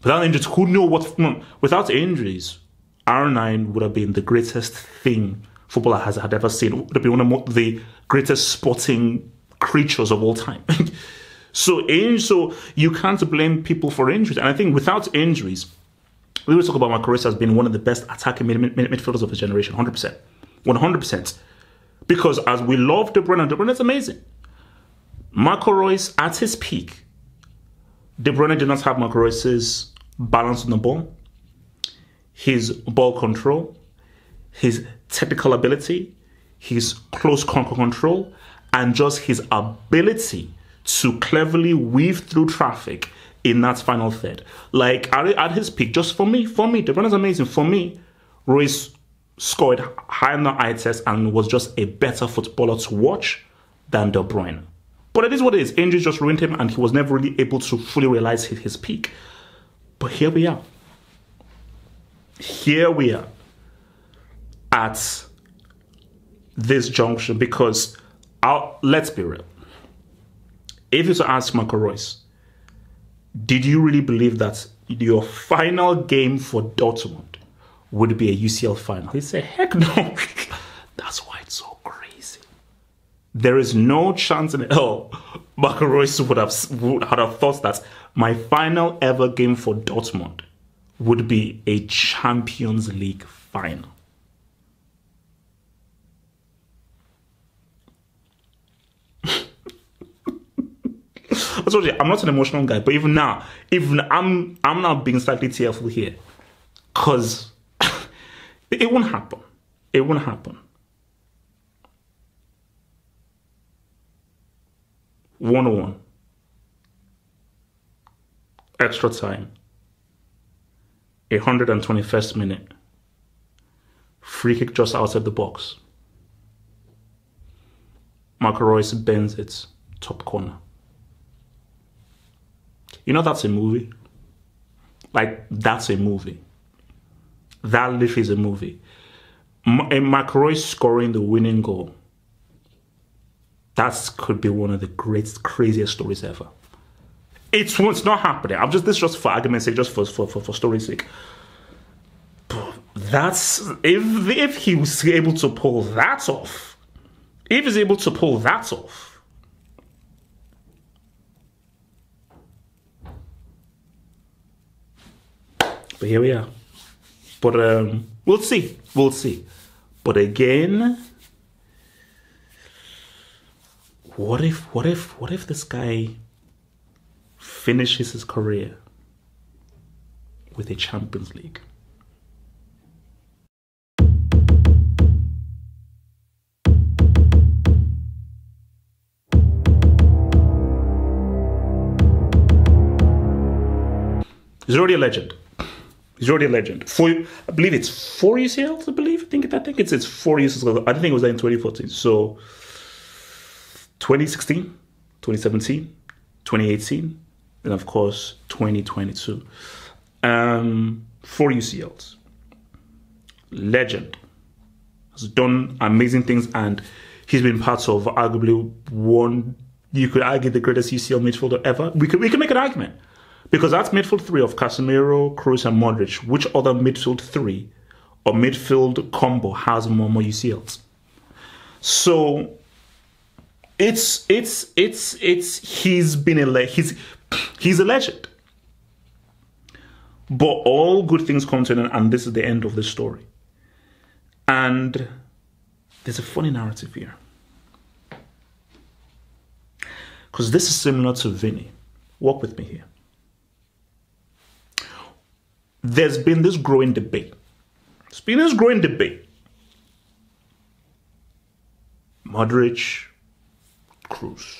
Without injuries, who knows what... Without injuries, R9 would have been the greatest thing footballer had ever seen. Would have been one of the greatest sporting creatures of all time. So you can't blame people for injuries. And I think without injuries, we will talk about Marco Reus as being one of the best attacking midfielders of his generation, 100%. 100%. Because as we love De Bruyne is amazing. Marco Reus at his peak, De Bruyne did not have Marco Reus's balance on the ball, his ball control, his technical ability, his close control, and just his ability to cleverly weave through traffic in that final third. Like at his peak, just for me, De Bruyne is amazing. For me, Reus scored high on the eye test and was just a better footballer to watch than De Bruyne. But it is what it is. Injuries just ruined him and he was never really able to fully realize his peak. But here we are. Here we are at this junction because let's be real. If you to ask Marco Reus, did you really believe that your final game for Dortmund would be a UCL final? He'd say, heck no. That's why it's so crazy. There is no chance in hell Marco Reus would have thought that my final ever game for Dortmund would be a Champions League final. I'm not an emotional guy, but even now I'm now being slightly tearful here, because it won't happen. It won't happen. 1-1. Extra time. 121st minute. Free kick just outside the box. Marco Reus bends it top corner. You know that's a movie? Like, that's a movie. That literally is a movie. Marco Reus scoring the winning goal. That could be one of the craziest stories ever. It's not happening. This is just for argument's sake, just for story's sake. But that's if he was able to pull that off. If he's able to pull that off. But here we are. But we'll see. We'll see. But again, what if this guy finishes his career with a Champions League? He's already a legend. He's already a legend. I believe it's 4 UCLs, I think it's 4 UCLs. I think it was there in 2014. So 2016, 2017, 2018, and of course 2022. 4 UCLs. Legend. Has done amazing things, and he's been part of arguably one, you could argue, the greatest UCL midfielder ever. We could make an argument. Because that's midfield three of Casemiro, Kroos, and Modric. Which other midfield three or midfield combo has more UCLs? So he's a legend. But all good things come to an end, and this is the end of the story. And there's a funny narrative here. Because this is similar to Vini. Walk with me here. There's been this growing debate. Modric, Kroos.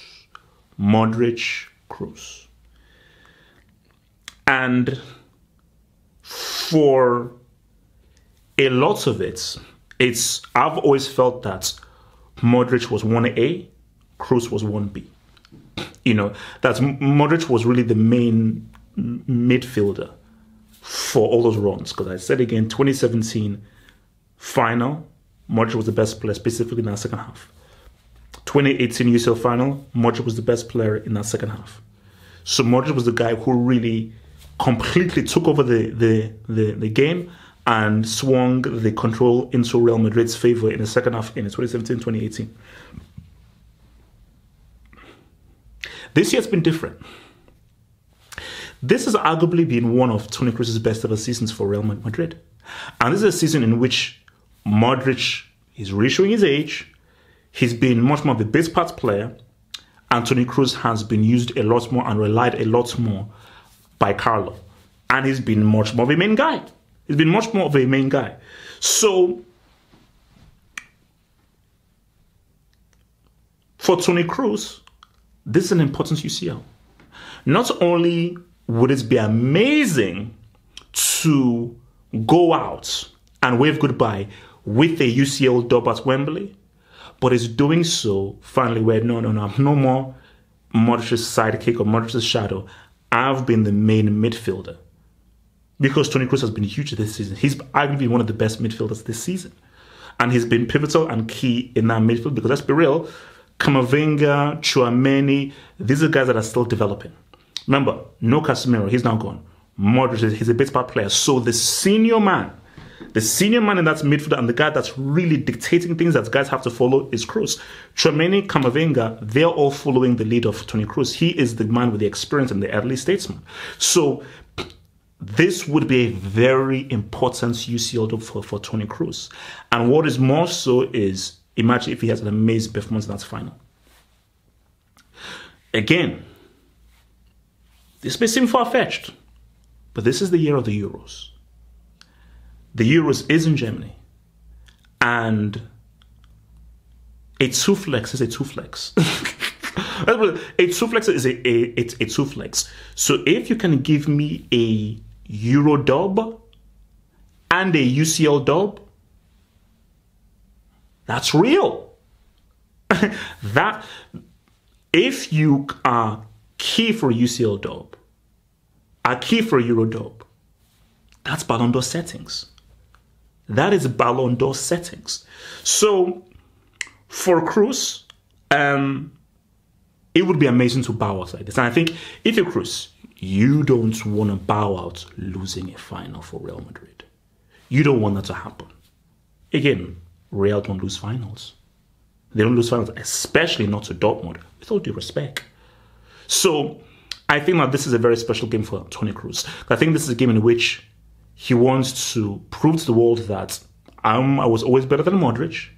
Modric, Kroos. And for a lot of it, I've always felt that Modric was 1A, Kroos was 1B. You know, that Modric was really the main midfielder for all those runs. Because I said again, 2017 final, Modric was the best player, specifically in that second half. 2018 UCL final, Modric was the best player in that second half. So Modric was the guy who really completely took over the game and swung the control into Real Madrid's favor in the second half in 2017-2018. This year has been different. This has arguably been one of Toni Kroos's best ever seasons for Real Madrid. And this is a season in which Modric is really showing his age. He's been much more of a base part player. And Toni Kroos has been used a lot more and relied a lot more by Carlo. And he's been much more of a main guy. He's been much more of a main guy. So, for Toni Kroos, this is an important UCL. Not only would it be amazing to go out and wave goodbye with a UCL dub at Wembley, but is doing so finally where no more Modric's sidekick or Modric's shadow. I've been the main midfielder. Because Toni Kroos has been huge this season. He's arguably one of the best midfielders this season. And he's been pivotal and key in that midfield because let's be real, Camavinga, Tchouaméni, these are guys that are still developing. Remember, no Casemiro, he's now gone. Modric, he's a bit part player. So the senior man in that midfield and the guy that's really dictating things that guys have to follow is Kroos. Tchouaméni, Camavinga, they're all following the lead of Toni Kroos. He is the man with the experience and the early statesman. So this would be a very important UCL dub for Toni Kroos. And what is more so is, imagine if he has an amazing performance in that final. Again, this may seem far-fetched, but this is the year of the Euros. The Euros is in Germany. And a two-flex is a two-flex. A two-flex is a two-flex. So if you can give me a Euro dub and a UCL dub, that's real. That if you are key for a UCL dub, are key for a Euro dub, that's Ballon d'Or settings. That is Ballon d'Or settings. So for Kroos, it would be amazing to bow out like this. And I think if you're Kroos, you don't want to bow out losing a final for Real Madrid. You don't want that to happen. Again, Real don't lose finals. They don't lose finals, especially not to Dortmund, with all due respect. So I think that this is a very special game for Toni Kroos. I think this is a game in which he wants to prove to the world that I was always better than Modric.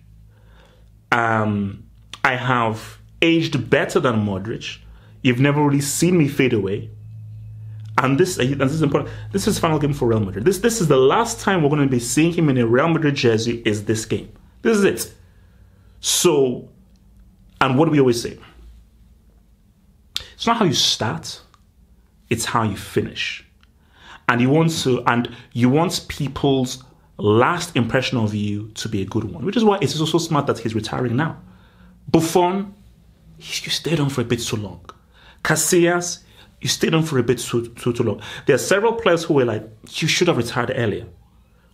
I have aged better than Modric. You've never really seen me fade away. And this is important. This is the final game for Real Madrid. This is the last time we're going to be seeing him in a Real Madrid jersey is this game. This is it. So, and what do we always say? It's not how you start, it's how you finish. And you want people's last impression of you to be a good one, which is why it's also smart that he's retiring now. Buffon, you stayed on for a bit too long. Casillas, you stayed on for a bit too long. There are several players who were like, you should have retired earlier.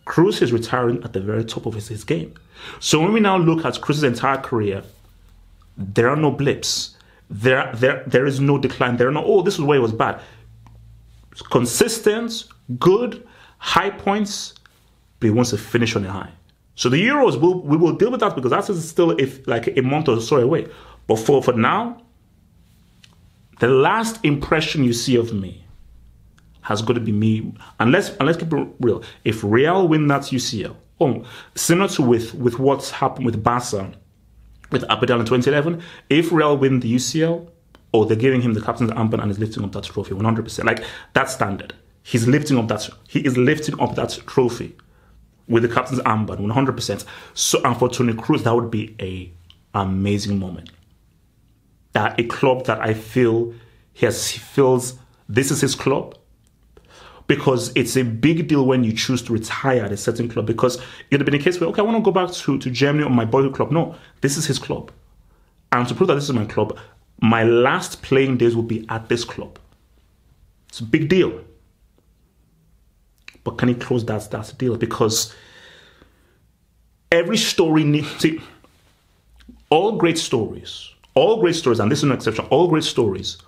Kroos is retiring at the very top of his game. So when we now look at Kroos' entire career, there are no blips. There is no decline. There are no, oh, this is where it was bad. Consistent, good, high points, but he wants to finish on a high. So the Euros, we will deal with that because that is still like a month or so away. But for now, the last impression you see of me has got to be me. And let's keep it real. If Real win that UCL, similar to with what's happened with Barca, with Abidal in 2011, if Real win the UCL, they're giving him the captain's armband and he's lifting up that trophy 100%. Like, that's standard. He is lifting up that trophy with the captain's armband 100%. So, and for Toni Kroos, that would be an amazing moment. That a club that I feel he feels this is his club. Because it's a big deal when you choose to retire at a certain club. Because it would have been a case where, okay, I want to go back to Germany or my boyhood club. No, this is his club. And to prove that this is my club, my last playing days will be at this club. It's a big deal. But can he close that deal? Because every story needs... See, all great stories, and this is no exception, all great stories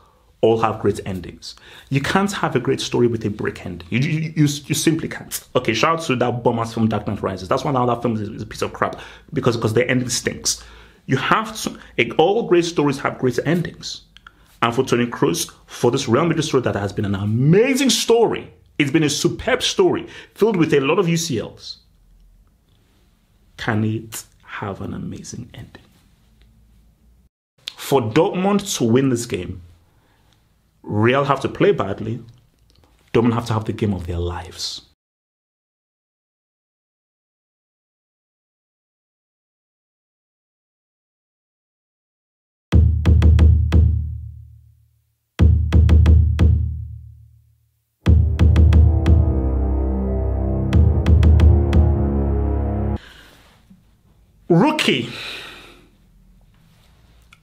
all have great endings. You can't have a great story with a brick ending. You simply can't. Okay, shout out to that bombers film Dark Knight Rises. That's why now that film is a piece of crap because the ending stinks. You have to. All great stories have great endings. And for Toni Kroos, for this Real Madrid story that has been an amazing story, it's been a superb story filled with a lot of UCLs. Can it have an amazing ending? For Dortmund to win this game, Real have to play badly. Dortmund have to have the game of their lives. Rookie.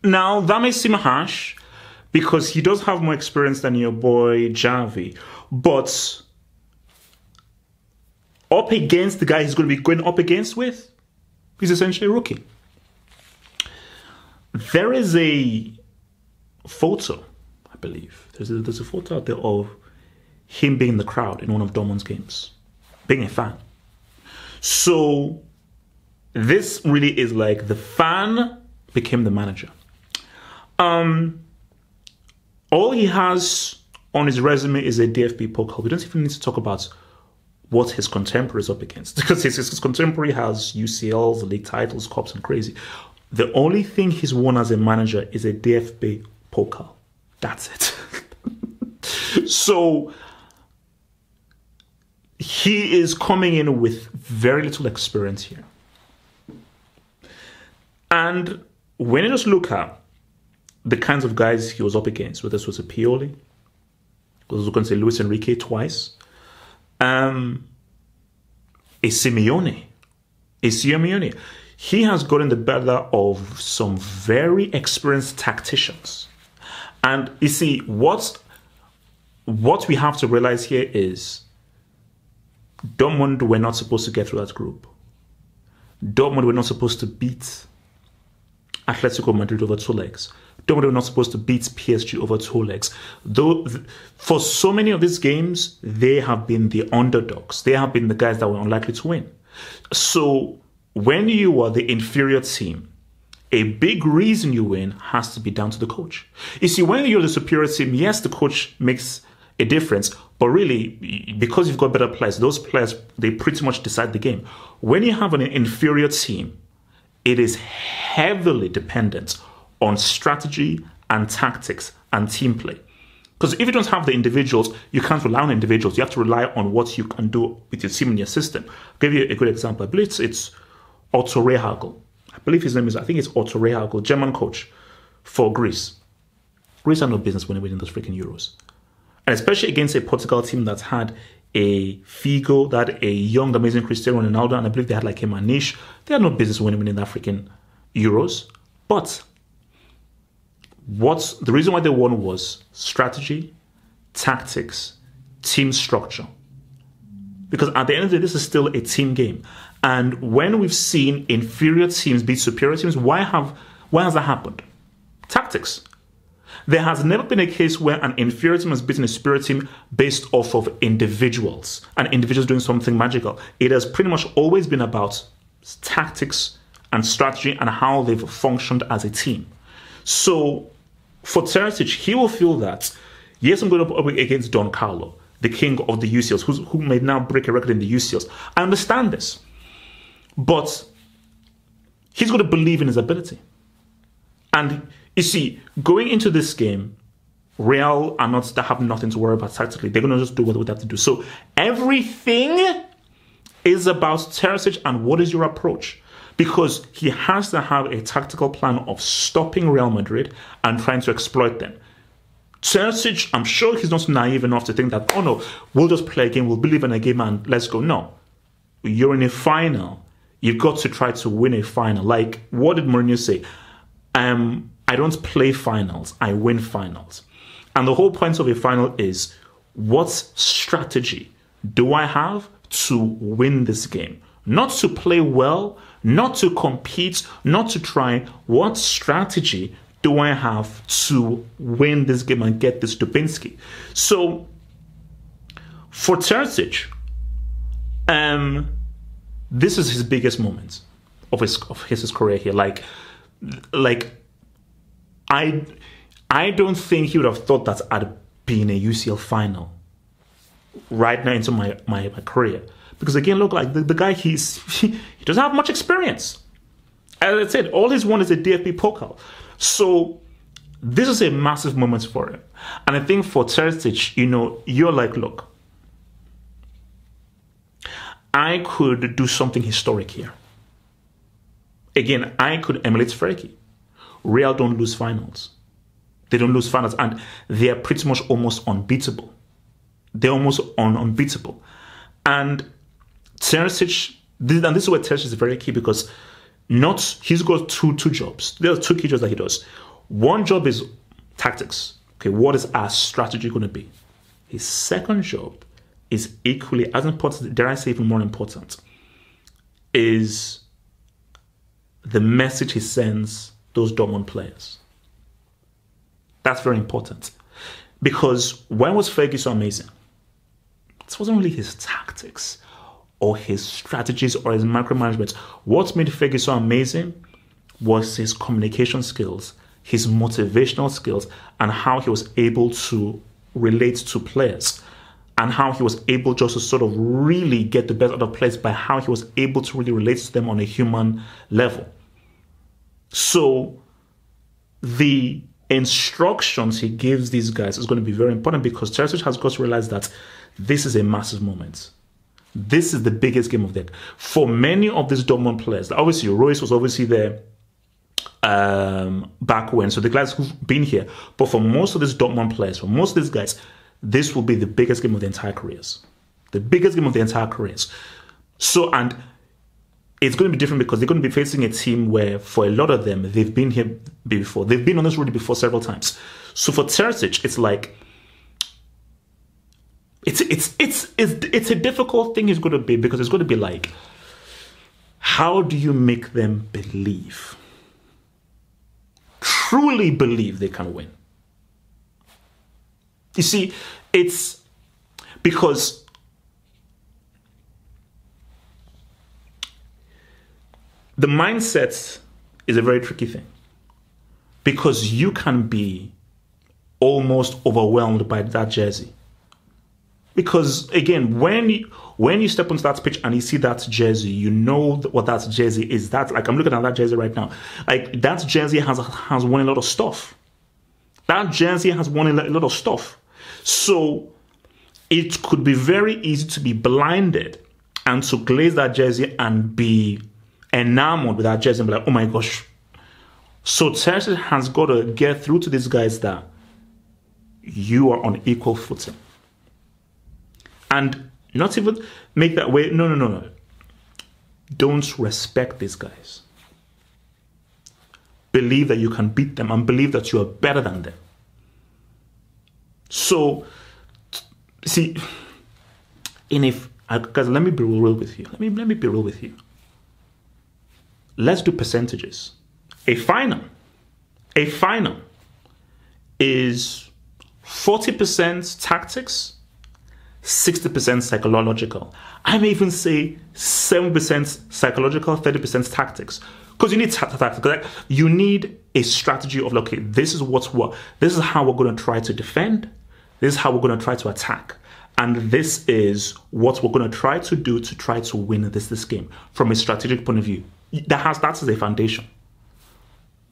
Now, that may seem harsh, because he does have more experience than your boy Javi. But up against the guy he's going to be going up against with, he's essentially a rookie. There is a photo, I believe. There's a photo out there of him being in the crowd in one of Dortmund's games, being a fan. So this really is like the fan became the manager. All he has on his resume is a DFB pokal. We don't even need to talk about what his contemporary is up against, because his contemporary has UCLs, league titles, cups, and crazy. The only thing he's won as a manager is a DFB pokal. That's it. So he is coming in with very little experience here. And when you just look at the kinds of guys he was up against, whether this was a Pioli, I was going to say Luis Enrique twice, a Simeone. He has gotten the better of some very experienced tacticians. And you see, what we have to realize here is Dortmund were not supposed to get through that group. Dortmund were not supposed to beat Atletico Madrid over 2 legs. Dortmund were not supposed to beat PSG over 2 legs. Though, for so many of these games, they have been the underdogs. They have been the guys that were unlikely to win. So when you are the inferior team, a big reason you win has to be down to the coach. You see, when you're the superior team, yes, the coach makes a difference, but really, because you've got better players, those players, they pretty much decide the game. When you have an inferior team, it is heavily dependent on strategy and tactics and team play. Because if you don't have the individuals, you can't rely on individuals. You have to rely on what you can do with your team and your system. I'll give you a good example. I believe it's Otto Rehagel. I believe his name is, I think it's Otto Rehagel, German coach for Greece. Greece had no business winning those freaking Euros. And especially against a Portugal team that's had a Figo, that had a young, amazing Cristiano Ronaldo, and I believe they had like a Manish. They had no business winning that freaking Euros. But the reason why they won was strategy, tactics, team structure. Because at the end of the day, this is still a team game. And when we've seen inferior teams beat superior teams, why has that happened? Tactics. There has never been a case where an inferior team has beaten a superior team based off of individuals and individuals doing something magical. It has pretty much always been about tactics and strategy and how they've functioned as a team. So for Terzic, he will feel that, yes, I'm going up against Don Carlo, the king of the UCLs, who may now break a record in the UCLs. I understand this. But he's going to believe in his ability. And you see, going into this game, Real are not have nothing to worry about tactically. They're going to just do what they have to do. So everything is about Terzic and what is your approach. Because he has to have a tactical plan of stopping Real Madrid and trying to exploit them. Terzic, I'm sure he's not naive enough to think that, oh no, we'll just play a game, we'll believe in a game and let's go. No. You're in a final. You've got to try to win a final. Like, what did Mourinho say? I don't play finals, I win finals. And the whole point of a final is, what strategy do I have to win this game? Not to play well, not to compete, not to try. What strategy do I have to win this game and get this Dubinsky? So for Terzic, this is his biggest moment of his career here. Like I don't think he would have thought that I'd be in a UCL final right now into my career. Because again, look, like the guy, he doesn't have much experience. As I said, all he's won is a DFB Pokal. So this is a massive moment for him. And I think for Terzic, you're like, look, I could do something historic here. Again, I could emulate Fergie. Real don't lose finals. They don't lose finals, and they're pretty much almost unbeatable. They're almost unbeatable. And Terzic, and this is where Terzic is very key, because he's got two jobs. There are two key jobs that he does. One job is tactics. Okay, what is our strategy going to be? His second job is equally as important, dare I say even more important, is the message he sends those Dortmund players. That's very important. Because when was Fergie so amazing? It wasn't really his tactics or his strategies or his micromanagement. What made Fergie so amazing was his communication skills, his motivational skills, and how he was able to relate to players, and how he was able just to sort of really get the best out of players by how he was able to really relate to them on a human level. So the instructions he gives these guys is going to be very important, because Terzic has got to realize that this is a massive moment. This is the biggest game of the day. For many of these Dortmund players, obviously Royce was obviously there back when, so the guys who've been here, but for most of these Dortmund players, for most of these guys, this will be the biggest game of their entire careers. The biggest game of their entire careers. So, and it's going to be different because they're going to be facing a team where, for a lot of them, they've been here before. They've been on this road before several times. So for Terzic, it's like, it's a difficult thing it's going to be, because it's going to be like, how do you make them believe, truly believe they can win? You see, it's because the mindset is a very tricky thing, because you can be almost overwhelmed by that jersey. Because again, when you step onto that pitch and you see that jersey, you know what that jersey is. That, like, I'm looking at that jersey right now. Like, that jersey has won a lot of stuff. That jersey has won a lot of stuff. So it could be very easy to be blinded and to glaze that jersey and be enamored with that jersey and be like, oh my gosh. So Terzic has got to get through to these guys that you are on equal footing. And not even make that way. No. Don't respect these guys. Believe that you can beat them and believe that you are better than them. So, see, guys, let me be real with you. Let me be real with you. Let's do percentages. A final is 40% tactics, 60% psychological. I may even say 7% psychological, 30% tactics. Because you need tactics. Like, you need a strategy of, okay, this is what's what. This is how we're going to try to defend. This is how we're going to try to attack. And this is what we're going to try to do to try to win this game from a strategic point of view. That is a foundation.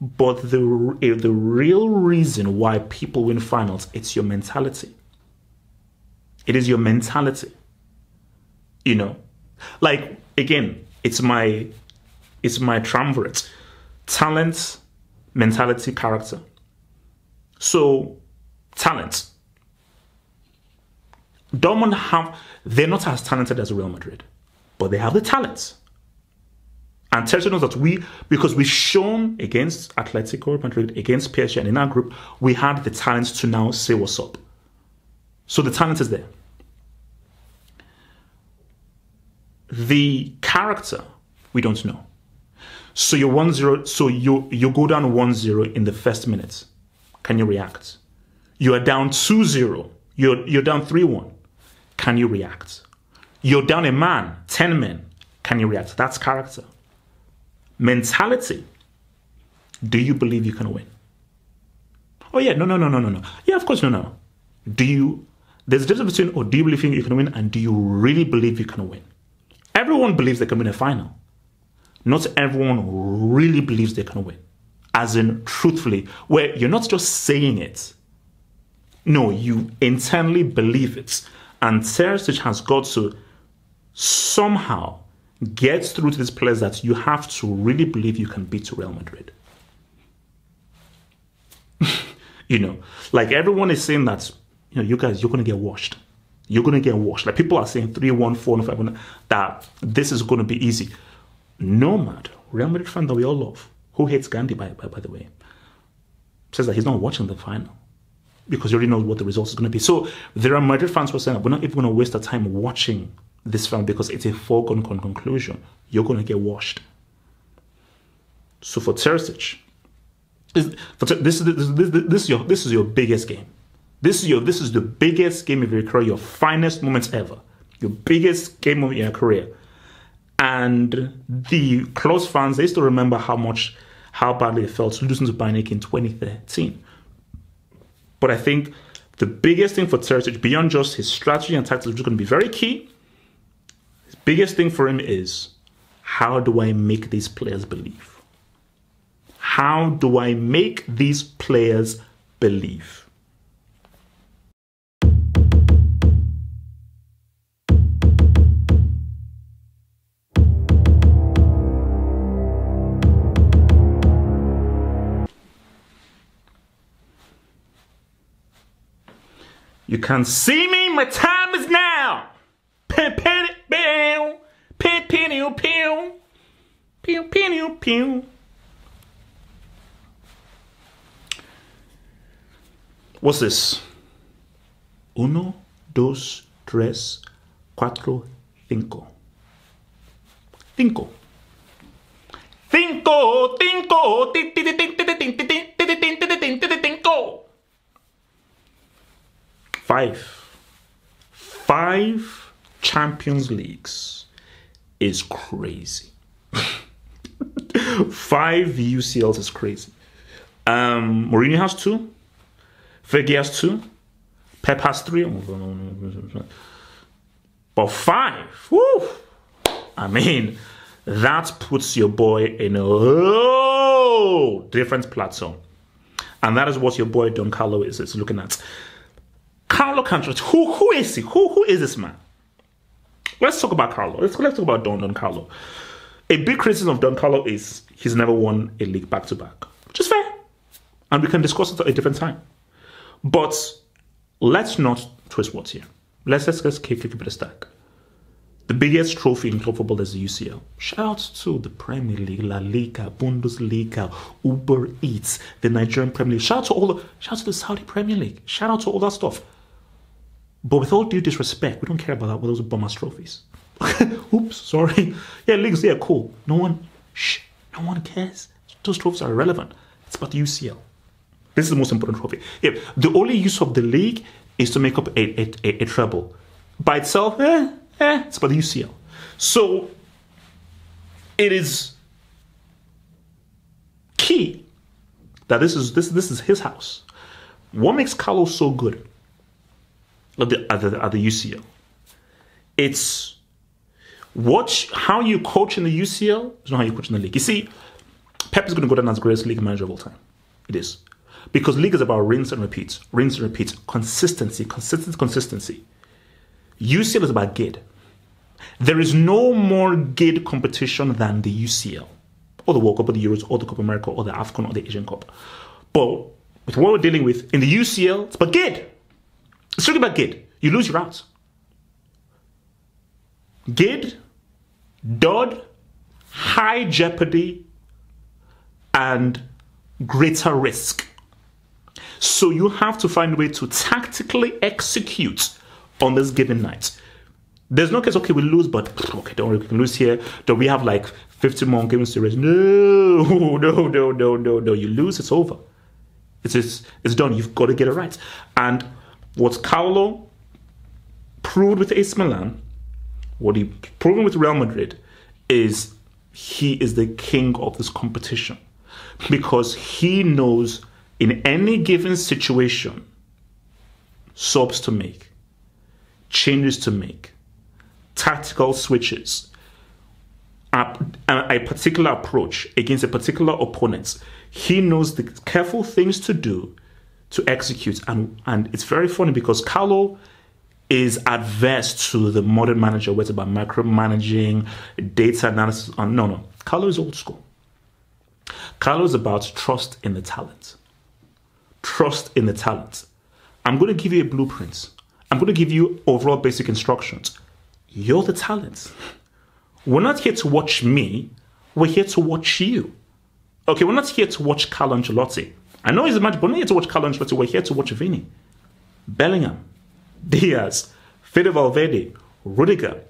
But the real reason why people win finals, it's your mentality. It is your mentality. You know, like, again, it's my triumvirate: talent, mentality, character. So, talent. Dortmund they're not as talented as Real Madrid, but they have the talent. And Terzic knows that because we've shown against Atletico Madrid, against PSG, and in our group, we had the talent to now say what's up. So the talent is there. The character, we don't know. So you're 1-0. So you go down 1-0 in the first minute. Can you react? You are down 2-0. You're down 3-1. Can you react? You're down a man, 10 men. Can you react? That's character. Mentality. Do you believe you can win? Oh yeah, no. Yeah, of course, no. There's a difference between, do you believe you can win, and do you really believe you can win? Everyone believes they can win a final. Not everyone really believes they can win. As in, truthfully, where you're not just saying it. No, you internally believe it. And Serie has got to somehow get through to these players that you have to really believe you can beat Real Madrid. Like everyone is saying that, you guys, you're going to get washed. You're going to get washed. Like people are saying 3-1, 4-1, 5-1, that this is going to be easy. No matter. Real Madrid fan that we all love, who hates Gandhi, by the way, says that he's not watching the final because he already knows what the result is going to be. So there are Madrid fans who are saying that we're not even going to waste our time watching this film because it's a foregone conclusion. You're going to get washed. So for Terzic, this is your biggest game. This is the biggest game of your career, your finest moments ever, your biggest game of your career. And the close fans, they still remember how badly it felt losing to Bayern Munich in 2013. But I think the biggest thing for Terzic, beyond just his strategy and tactics, which is going to be very key, his biggest thing for him is, how do I make these players believe? How do I make these players believe? You can see me, my time is now. What's this? 1, 2, 3, 4, 5. 5 Champions Leagues is crazy. 5 UCLs is crazy. Mourinho has 2. Fergie has 2. Pep has 3. But 5, woo! I mean, that puts your boy in a whole different platform. And that is what your boy Don Carlo is looking at. Carlo Ancelotti, who is he? Who is this man? Let's talk about Carlo. Let's talk about Don Carlo. A big criticism of Don Carlo is he's never won a league back-to-back, which is fair. And we can discuss it at a different time. But let's not twist words here. Let's keep it a stack. The biggest trophy in club football is the UCL. Shout out to the Premier League, La Liga, Bundesliga, Uber Eats, the Nigerian Premier League. Shout out to the Saudi Premier League. Shout out to all that stuff. But with all due disrespect, we don't care about that. Those are bum-ass trophies. Oops, sorry. Yeah, leagues, yeah, cool. No one cares. Those trophies are irrelevant. It's about the UCL. This is the most important trophy. Yeah, the only use of the league is to make up a treble. By itself, it's about the UCL. So it is key that this is his house. What makes Carlo so good at the UCL? It's how you coach in the UCL is not how you coach in the league. You see, Pep is going to go down as the greatest league manager of all time. It is. Because league is about rinse and repeat, consistency. UCL is about GID. There is no more GID competition than the UCL, or the World Cup, or the Euros, or the Copa America, or the AFCON, or the Asian Cup. But with what we're dealing with in the UCL, it's about GID. It's really about GID. You lose, you're out. GID, DOD, high jeopardy, and greater risk. So you have to find a way to tactically execute on this given night. There's no case, okay, we lose, but okay, don't worry, we can lose here. Don't we have like 50 more games to race? No. You lose, it's over. It's done. You've got to get it right. And what Carlo proved with AC Milan, what he proven with Real Madrid, is he is the king of this competition. Because he knows in any given situation, subs to make, changes to make, tactical switches, a particular approach against a particular opponent. He knows the careful things to do to execute. And it's very funny because Carlo is adverse to the modern manager where it's about micromanaging, data analysis. No. Carlo is old school. Carlo is about trust in the talent. Trust in the talent. I'm going to give you a blueprint. I'm going to give you overall basic instructions. You're the talent. We're not here to watch me. We're here to watch you. Okay, we're not here to watch Carlo Ancelotti. I know he's a manager, but we're not here to watch Carlo Ancelotti. We're here to watch Vini, Bellingham, Diaz, Fede Valverde, Rudiger,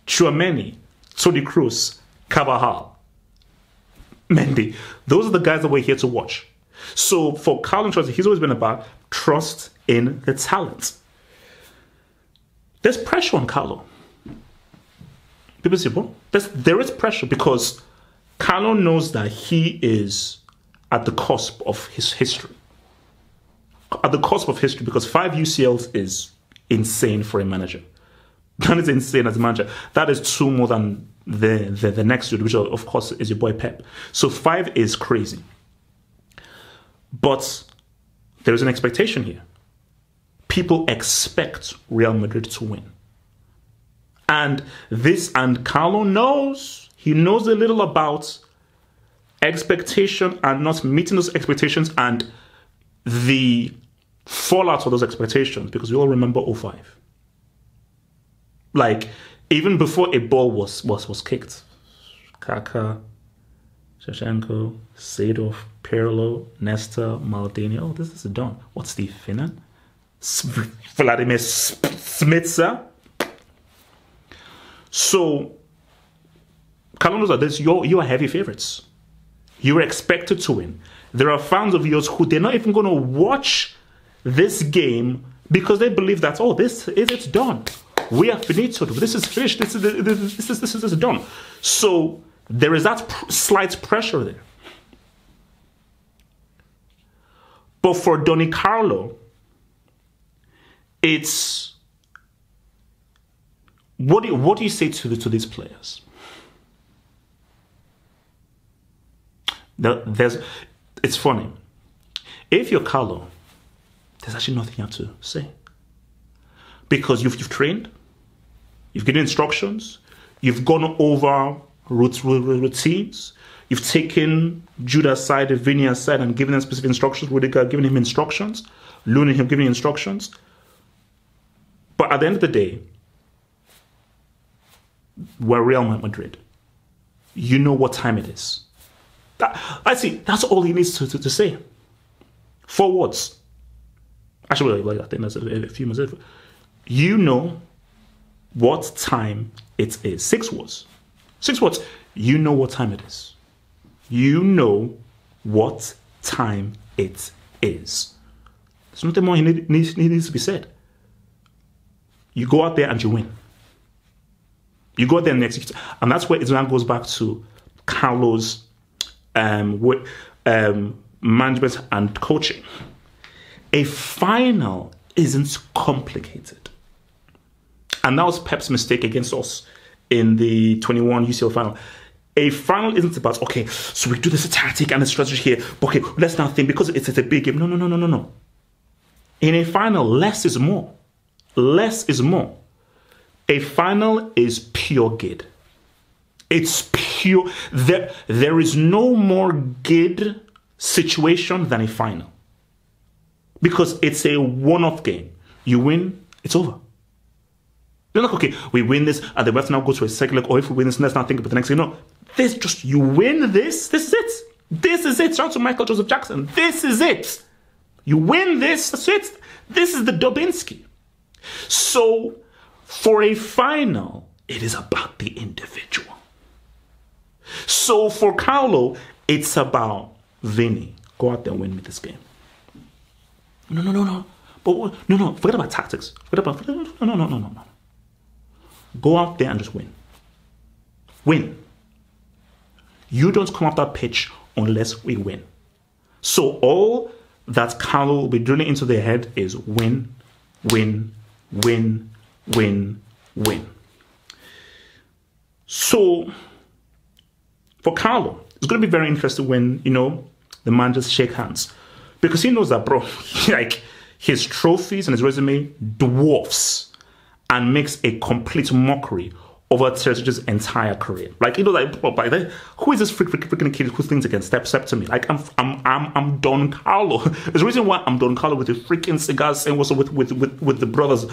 Tchouameni, Toni Kroos, Carvajal, Mendy. Those are the guys that we're here to watch. So for Carlo Ancelotti, he's always been about trust in the talent. There's pressure on Carlo. People say, well, there is pressure because Carlo knows that he is at the cusp of his history. At the cusp of history, because 5 UCLs is insane for a manager. That is insane as a manager. That is 2 more than the next dude, which of course is your boy Pep. So 5 is crazy. But there is an expectation here. People expect Real Madrid to win. And Carlo knows, he knows a little about expectation and not meeting those expectations and the fallout of those expectations, because we all remember 05. Like, even before a ball was kicked, Kaká, Shevchenko, Seedorf, Pirlo, Nesta, Maldini. Oh, this is done. What's Steve Finnan? Vladimir Smitsa. So, Carlo knows that this, you are heavy favorites. You're expected to win. There are fans of yours who they're not even going to watch this game because they believe that, oh, it's done. We are finito. This is finished. This is done. So there is that slight pressure there. But for Donny Carlo, it's what do you say to these players? It's funny. If you're Carlo, there's actually nothing you have to say. Because you've trained, you've given instructions, you've gone over routines, you've taken Jude aside, Vini aside, and given them specific instructions. Rudiger giving him instructions, Lunin him giving instructions. But at the end of the day, we're Real Madrid. You know what time it is. I see. That's all he needs to say. 4 words. Actually, I think that's a few minutes. You know what time it is. 6 words. 6 words. You know what time it is. You know what time it is. There's nothing more needs to be said. You go out there and you win. You go out there and execute. And that's where it now goes back to Carlo's management and coaching. A final isn't complicated. And that was Pep's mistake against us in the 21 UCL final. A final isn't about, okay, so we do this tactic and a strategy here, but okay, let's not think because it's a big game. No. In a final, less is more. Less is more. A final is pure good. It's pure. There is no more good situation than a final. Because it's a one-off game. You win, it's over. You're like, okay, we win this, and then we have to now go to a second leg, or if we win this, let's not think about the next thing. No, you win this is it. This is it. Shout out to Michael Joseph Jackson. This is it. You win this, that's it. This is the Dubinsky. So, For a final, it is about the individual. So for Carlo, it's about Vini. Go out there and win me this game. No. But no. Forget about tactics. No. Go out there and just win. Win. You don't come off that pitch unless we win. So all that Carlo will be drilling into their head is win. So for Carlo, it's going to be very interesting when, the managers shake hands. Because he knows that, bro, like, his trophies and his resume dwarfs and makes a complete mockery over Terzic's entire career. Like, who is this freaking kid who thinks he can step to me? Like, I'm Don Carlo. There's a reason why I'm Don Carlo with the freaking cigars and also with the brothers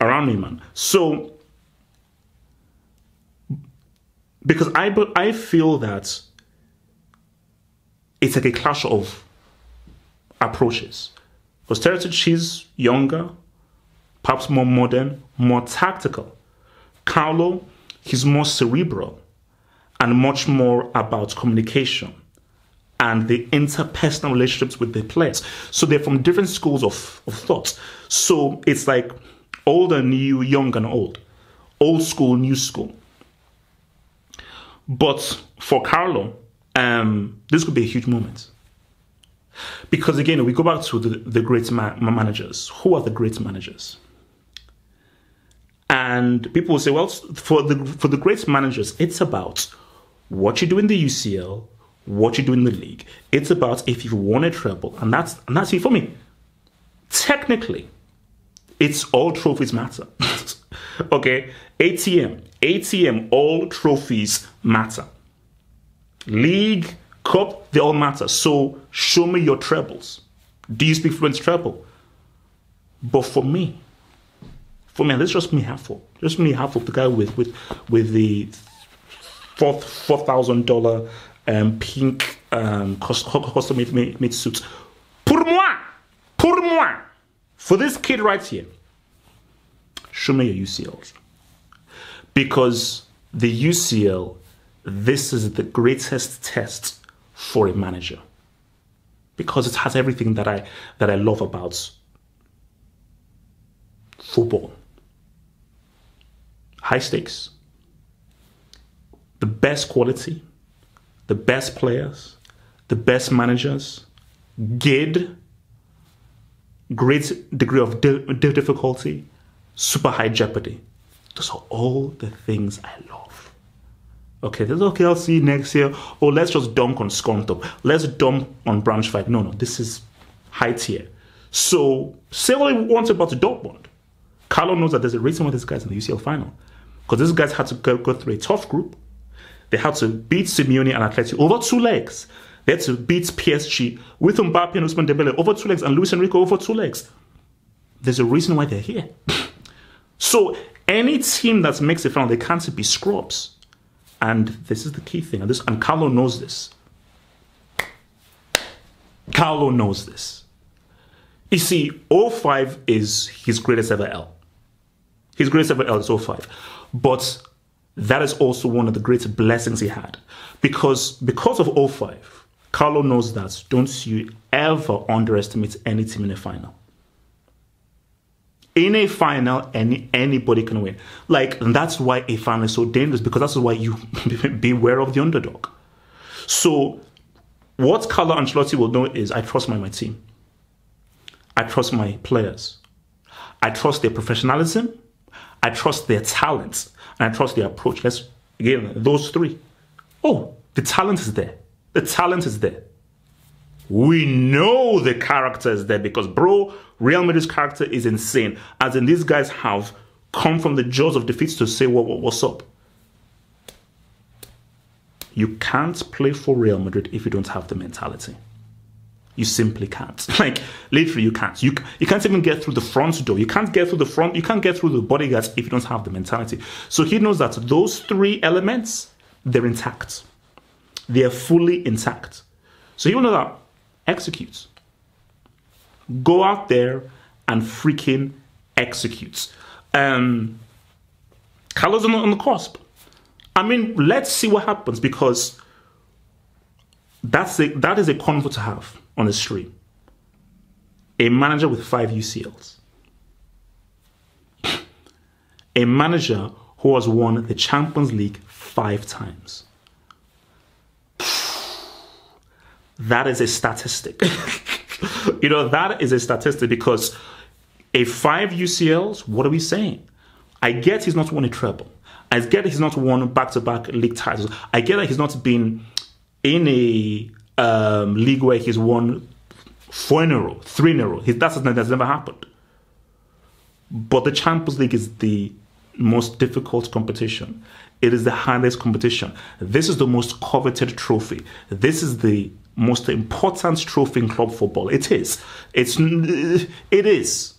around me, man. So, because I feel that it's like a clash of approaches. Because Terzic, she's younger, perhaps more modern, more tactical. Carlo, he's more cerebral and much more about communication and the interpersonal relationships with the players. So they're from different schools of thought. So it's like old and new, young and old. Old school, new school. But for Carlo, this could be a huge moment. Because again, we go back to the great managers. Who are the great managers? And people will say, well, for the great managers, it's about what you do in the UCL, what you do in the league. It's about if you've won a treble, and that's it for me. Technically, it's all trophies matter. Okay, ATM, all trophies matter. League, cup, they all matter. So show me your trebles. Do you speak fluent treble? But for me, that's just me half-full. Just me half-full. The guy with the $4,000 pink custom made suits. Pour moi, for this kid right here, show me your UCLs. Because the UCL, this is the greatest test for a manager. Because it has everything that I love about football. High stakes, the best quality, the best players, the best managers, great degree of difficulty, super high jeopardy. Those are all the things I love. Okay, I'll see you next year. Or let's just dunk on Skonto. Let's dump on Braunschweig. No, this is high tier. So say what you want about Dortmund. Carlo knows that there's a reason why this guy's in the UCL final. Because these guys had to go through a tough group. They had to beat Simeone and Atleti over 2 legs. They had to beat PSG with Mbappe and Ousmane Dembele over 2 legs and Luis Enrique over 2 legs. There's a reason why they're here. So any team that makes the final, they can't be scrubs. And this is the key thing. And Carlo knows this. Carlo knows this. You see, 05 is his greatest ever L. His greatest ever L is 05. But that is also one of the greatest blessings he had. Because of 05, Carlo knows that don't you ever underestimate any team in a final. In a final, anybody can win. And that's why a final is so dangerous, because that's why you beware of the underdog. So what Carlo Ancelotti will know is I trust my team. I trust my players. I trust their professionalism. I trust their talent. And I trust their approach. Those 3. Oh, the talent is there. The talent is there. We know the character is there because, bro, Real Madrid's character is insane. As in, these guys have come from the jaws of defeat to say, what's up? You can't play for Real Madrid if you don't have the mentality. You simply can't. Literally, you can't. You can't even get through the front door. You can't get through the front. You can't get through the bodyguards if you don't have the mentality. So he knows that those 3 elements, they're intact. They're fully intact. So he will know that. Execute. Go out there and freaking execute. Carlo's on the cusp. I mean, let's see what happens, because that is a convo to have on the stream. A manager with 5 UCLs. A manager who has won the Champions League 5 times. That is a statistic. That is a statistic, because a 5 UCLs, what are we saying? I get he's not won a treble. I get he's not won back-to-back league titles. I get that he's not been in a league where he's won 4 in a row, 3 in a row. That's never happened. But the Champions League is the most difficult competition. It is the hardest competition. This is the most coveted trophy. This is the most important trophy in club football. It is. It is.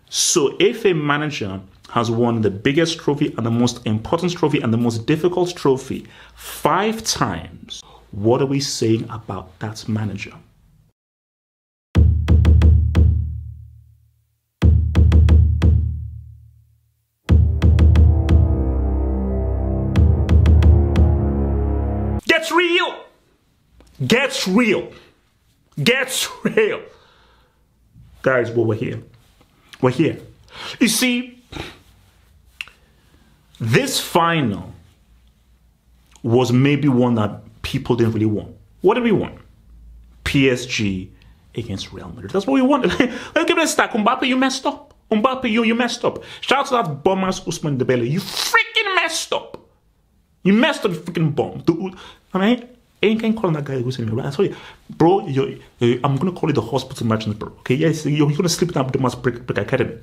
So if a manager has won the biggest trophy and the most important trophy and the most difficult trophy 5 times, what are we saying about that manager? Get real! Get real! Get real! Guys, well, we're here. We're here. You see, this final was maybe one that people didn't really want. What did we want? PSG against Real Madrid. That's what we wanted. Let's give it a stack. Mbappe, you messed up. Mbappe, you messed up. Shout out to that bum-ass Usman Dembele. You freaking messed up. You messed up, you freaking bum. I mean, I ain't calling that guy who's in me, right? I tell you, bro, I'm going to call you the hospital merchant, bro. Okay, yes, you're going to sleep in that dumbass brick academy.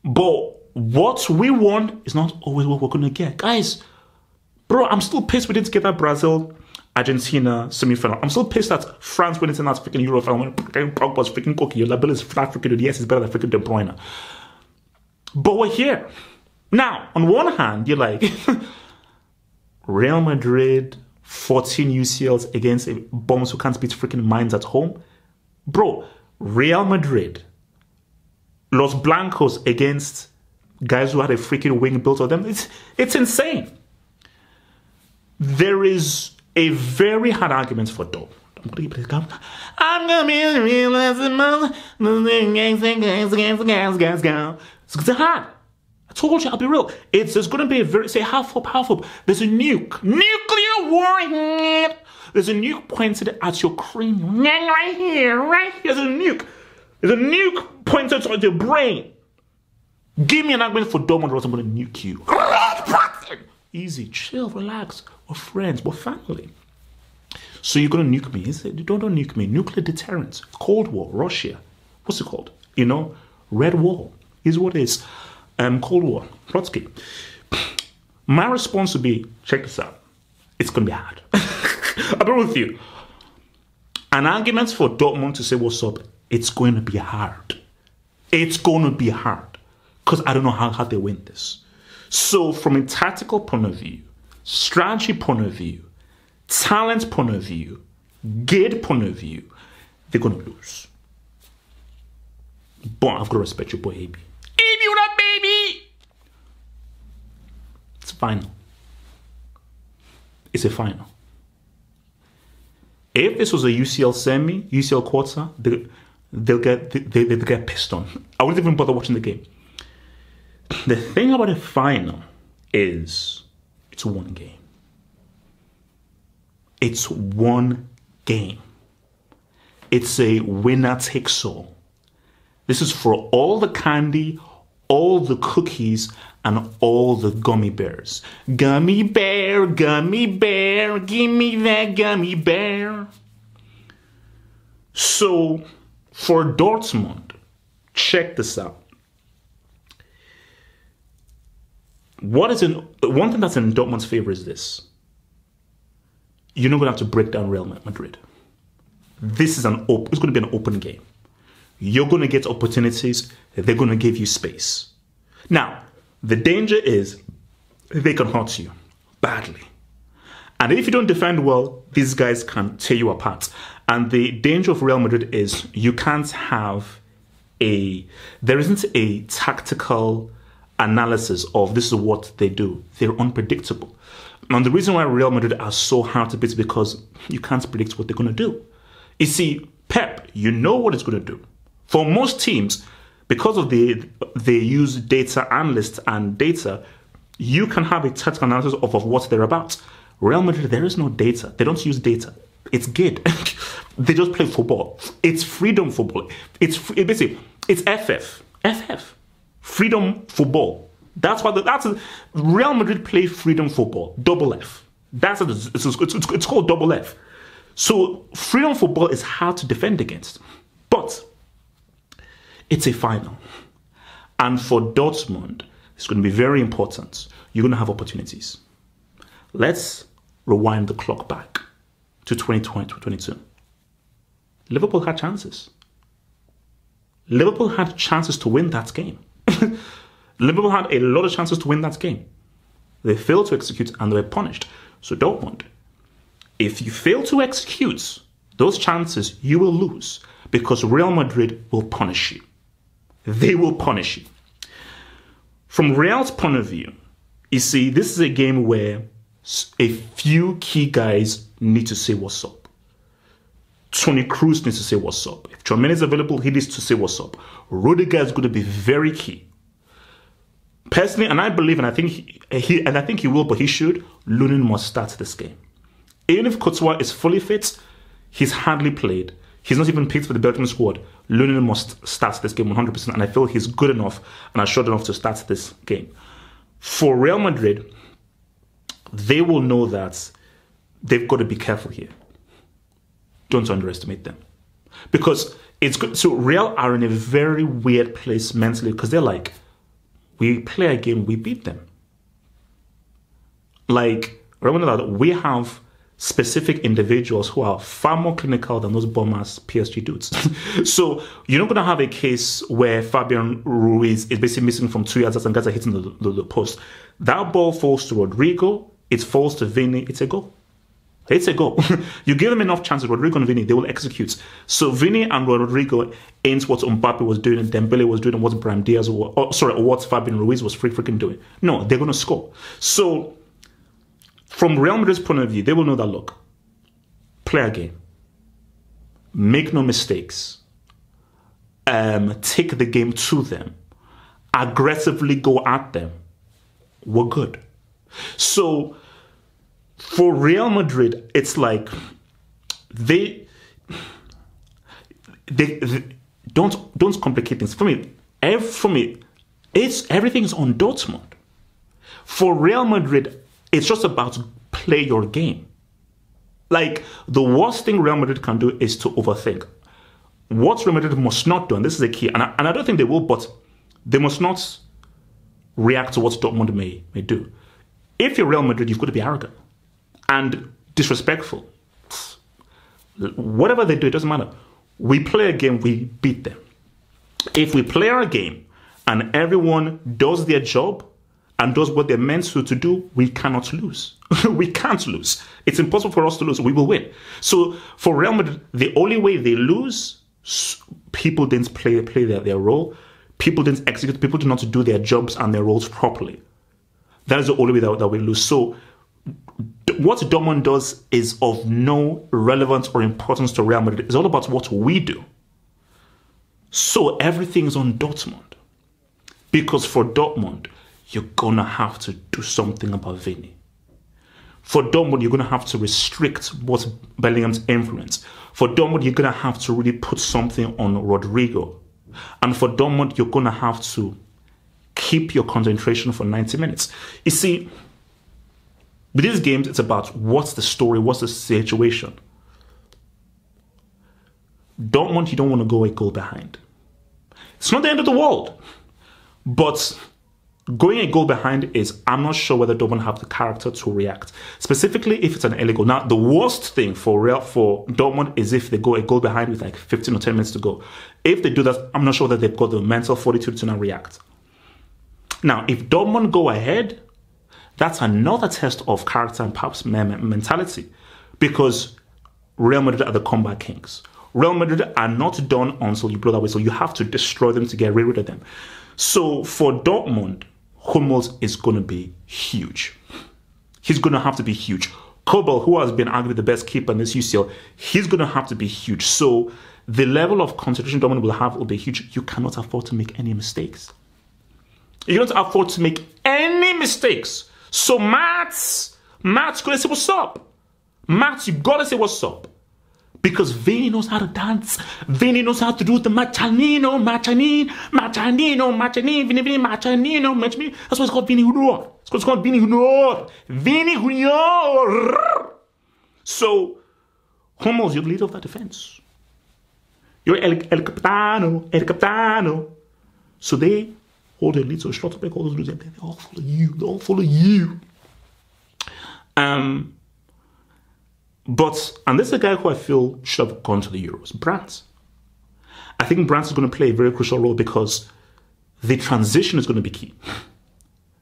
But what we want is not always what we're going to get. Guys, bro, I'm still pissed we didn't get that Brazil-Argentina semi-final. I'm still pissed that France went into that freaking Euro final when Pogba's freaking cookie. Your label is flat freaking, yes, it's better than freaking De Bruyne. But we're here. Now, on one hand, you're like, Real Madrid, 14 UCLs against bombs who can't beat freaking minds at home. Bro, Real Madrid, Los Blancos against guys who had a freaking wing built on them. It's insane. There is a very hard argument for Dortmund. I'm going to keep it. I'm going to be real as a mother. It's hard. I told you, I'll be real. There's going to be a very, say, half up. There's a nuke. Nuclear war. There's a nuke pointed at your cranium. Right here. There's a nuke. There's a nuke pointed at your brain. Give me an argument for Dortmund or I'm going to nuke you. Easy, chill, relax. We're friends, we're family. So you're going to nuke me. Don't nuke me. Nuclear deterrence. Cold War, Russia. What's it called? Red Wall is what it is. Cold War, Trotsky. My response would be, check this out. It's going to be hard. I'll be with you. An argument for Dortmund to say what's up, it's going to be hard. It's going to be hard. Because I don't know how they win this. So from a tactical point of view, strategy point of view, talent point of view, gate point of view, they're going to lose. But I've got to respect your boy, AB. AB, what up, baby? It's a final. It's a final. If this was a UCL semi, UCL quarter, they'll get pissed on. I wouldn't even bother watching the game. The thing about a final is it's one game. It's one game. It's a winner takes all. This is for all the candy, all the cookies, and all the gummy bears. Gummy bear, give me that gummy bear. So, for Dortmund, check this out. One thing that's in Dortmund's favor is this. You're not going to have to break down Real Madrid. It's going to be an open game. You're going to get opportunities. They're going to give you space. Now, the danger is they can hurt you badly. And if you don't defend well, these guys can tear you apart. And the danger of Real Madrid is you can't have there isn't a tactical analysis of this is what they do. They're unpredictable. And the reason why Real Madrid are so hard to beat is because you can't predict what they're going to do. You see, Pep, you know what it's going to do. For most teams, because of they use data analysts and data, you can have a tactical analysis of what they're about. Real Madrid, there is no data. They don't use data. It's good. They just play football. It's freedom football. It's FF. Freedom football. That's Real Madrid play freedom football. Double F. It's called double F. So freedom football is hard to defend against. But it's a final. And for Dortmund, it's going to be very important. You're going to have opportunities. Let's rewind the clock back to 2020-2022. Liverpool had chances. Liverpool had chances to win that game. Liverpool had a lot of chances to win that game. They failed to execute and they were punished. So Dortmund, if you fail to execute those chances, you will lose because Real Madrid will punish you. They will punish you. From Real's point of view, you see, this is a game where a few key guys need to say what's up. Toni Kroos needs to say what's up. If Tchouaméni is available, he needs to say what's up. Rudiger is going to be very key. Personally, and I believe, and I think he will, but he should. Lunin must start this game. Even if Courtois is fully fit, he's hardly played. He's not even picked for the Belgium squad. Lunin must start this game 100%, and I feel he's good enough and assured enough to start this game. For Real Madrid, they will know that they've got to be careful here. Don't underestimate them. Because it's good. So Real are in a very weird place mentally because they're like, we play a game, we beat them. Like, remember that we have specific individuals who are far more clinical than those bum-ass PSG dudes. So you're not going to have a case where Fabian Ruiz is basically missing from 2 yards and guys are hitting the post. That ball falls to Rodrigo, it falls to Vini, it's a goal. It's a goal. You give them enough chances, Rodrigo and Vini, they will execute. So Vini and Rodrigo ain't what Mbappe was doing and Dembele was doing and what Brahim Diaz or what Fabian Ruiz was freaking doing. No, they're going to score. So from Real Madrid's point of view, they will know that, look, play a game. Make no mistakes. Take the game to them. Aggressively go at them. We're good. So for Real Madrid, it's like they don't complicate things. For me, everything's on Dortmund. For Real Madrid, it's just about play your game. Like, the worst thing Real Madrid can do is to overthink. What Real Madrid must not do, and this is the key, and I don't think they will, but they must not react to what Dortmund may do. If you're Real Madrid, you've got to be arrogant and disrespectful. Whatever they do, it doesn't matter. We play a game, we beat them. If we play our game and everyone does their job and does what they're meant to do, we cannot lose. We can't lose. It's impossible for us to lose. We will win. So for Real Madrid, the only way they lose, people didn't play their role. People didn't execute. People did not do their jobs and their roles properly. That is the only way that we lose. So what Dortmund does is of no relevance or importance to Real Madrid. It's all about what we do. So everything is on Dortmund. Because for Dortmund, you're going to have to do something about Vini. For Dortmund, you're going to have to restrict what Bellingham's influence. For Dortmund, you're going to have to really put something on Rodrigo. And for Dortmund, you're going to have to keep your concentration for 90 minutes. You see, with these games, it's about what's the story, what's the situation. Dortmund, you don't want to go a goal behind. It's not the end of the world. But going a goal behind is, I'm not sure whether Dortmund have the character to react. Specifically, if it's an early goal. Now, the worst thing for Dortmund is if they go a goal behind with like 15 or 10 minutes to go. If they do that, I'm not sure that they've got the mental fortitude to not react. Now, if Dortmund go ahead, that's another test of character and perhaps mentality. Because Real Madrid are the comeback kings. Real Madrid are not done until you blow that whistle. You have to destroy them to get rid of them. So for Dortmund, Hummels is going to be huge. He's going to have to be huge. Kobel, who has been arguably the best keeper in this UCL, he's going to have to be huge. So the level of concentration Dortmund will have will be huge. You cannot afford to make any mistakes. You don't afford to make any mistakes. So Mats, gotta say what's up. Mats, you gotta say what's up. Because Vini knows how to dance. Vini knows how to do the Machanino. That's why it's called Vini Jnr. It's called Vini Jnr. Vini Jnr. So, Hummels, you're the leader of that defense. You're El Capitano. So they hold their lead. So Schlotterbeck, all those dudes, they all follow you. They all follow you. And this is a guy who I feel should have gone to the Euros, Brandt. I think Brandt is going to play a very crucial role because the transition is going to be key.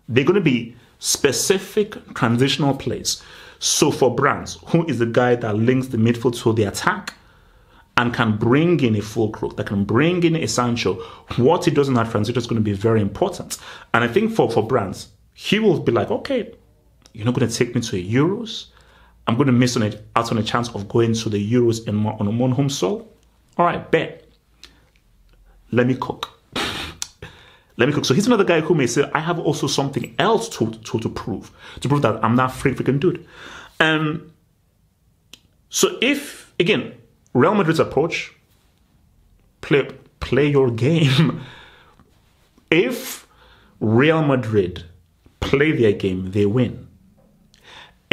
They're going to be specific transitional plays. So for Brandt, who is the guy that links the midfield to the attack and can bring in a full crook, that can bring in a Sancho, what he does in that transition is going to be very important. And I think for Brandt, he will be like, okay, you're not going to take me to a Euros. I'm going to miss out on a chance of going to the Euros on a home soil. All right, bet. Let me cook. So he's another guy who may say, I have also something else to prove that I'm not freaking dude. So if, again, Real Madrid's approach, play your game. If Real Madrid play their game, they win.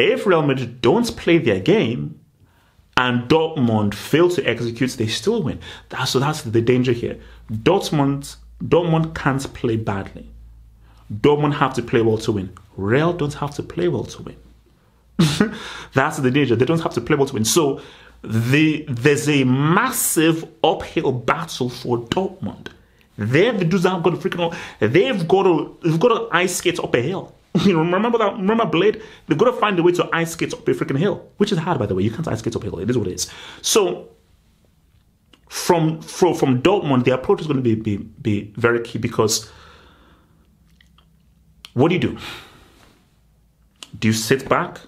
If Real Madrid don't play their game and Dortmund fail to execute, they still win. So that's the danger here. Dortmund can't play badly. Dortmund have to play well to win. Real don't have to play well to win. That's the danger. They don't have to play well to win. So there's a massive uphill battle for Dortmund. They're the dudes that have got to freaking. They've got to ice skate up a hill. Remember Blade? They've got to find a way to ice skate up a freaking hill, which is hard, by the way. You can't ice skate up a hill. It is what it is. So from Dortmund, the approach is going to be very key because what do you do? Do you sit back,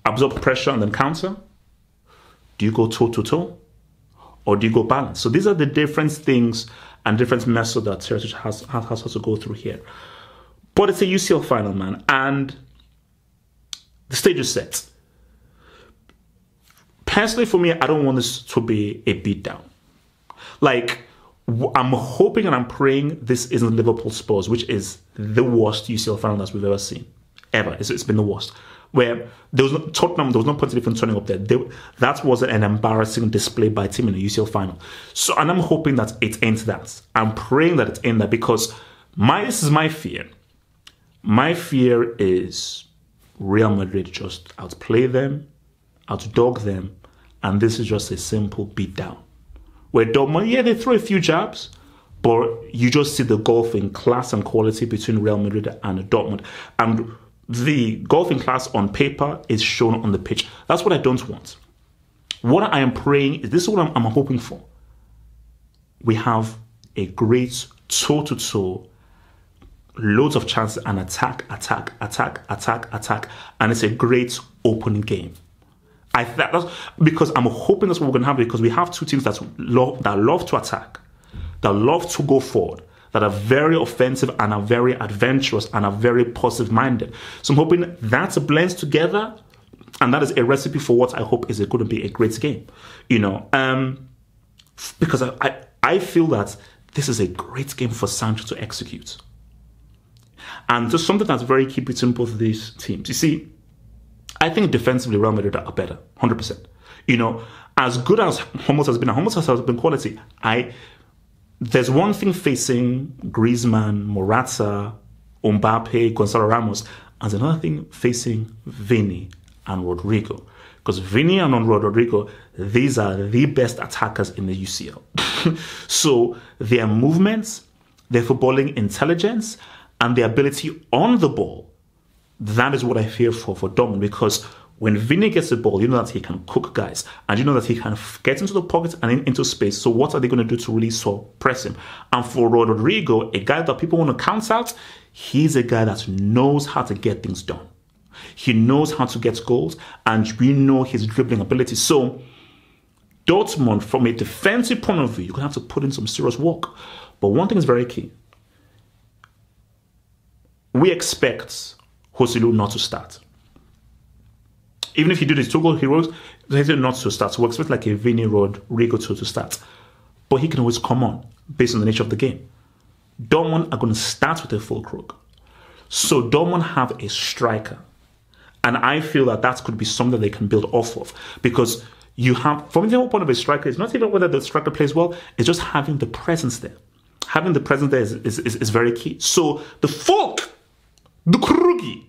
absorb pressure, and then counter? Do you go toe-to-toe? Or do you go balance? So these are the different things and different methods that Serie has to go through here. But it's a UCL final, man, and the stage is set. Personally, for me, I don't want this to be a beatdown. Like, I'm hoping and I'm praying this isn't Liverpool Spurs, which is the worst UCL final that we've ever seen. Ever. It's been the worst. Where Tottenham, there was no point in even turning up there. That was an embarrassing display by a team in a UCL final. So, and I'm hoping that it ends that. I'm praying that it ends that because this is my fear. My fear is Real Madrid just outplay them, outdog them, and this is just a simple beatdown. Where Dortmund, yeah, they throw a few jabs, but you just see the gulf in class and quality between Real Madrid and Dortmund. And the gulf in class on paper is shown on the pitch. That's what I don't want. What I am praying is, this is what I'm hoping for. We have a great toe-to-toe, loads of chances and attack, and it's a great opening game. That's because I'm hoping that's what we're going to have, because we have two teams that love to attack, that love to go forward, that are very offensive and are very adventurous and are very positive-minded. So I'm hoping that blends together, and that is a recipe for what I hope is going to be a great game. Because I feel that this is a great game for Sancho to execute. And just something that's very key between both of these teams. You see, I think defensively Real Madrid are better, 100%. As good as Hummels has been quality. There's one thing facing Griezmann, Morata, Mbappe, Gonzalo Ramos, and another thing facing Vini and Rodrigo. Because Vini and Rodrigo, these are the best attackers in the UCL. So their movements, their footballing intelligence, and the ability on the ball, that is what I fear for Dortmund, because When Vini gets the ball, you know that he can cook guys. And you know that he can get into the pocket and into space. So what are they going to do to really press him? And for Rodrigo, a guy that people want to count out, he's a guy that knows how to get things done. He knows how to get goals. And we know his dribbling ability. So Dortmund, from a defensive point of view, you're going to have to put in some serious work. But one thing is very key. We expect Joselu not to start. Even if you do these 2 goal heroes, they're not to start. So we expect like a Vini Rodrigo to start. But he can always come on based on the nature of the game. Dortmund are going to start with a full crook. So Dortmund have a striker. And I feel that that could be something they can build off of. Because you have, from the whole point of a striker, it's not even whether the striker plays well, it's just having the presence there. Having the presence there is very key. So the folk, the Krugi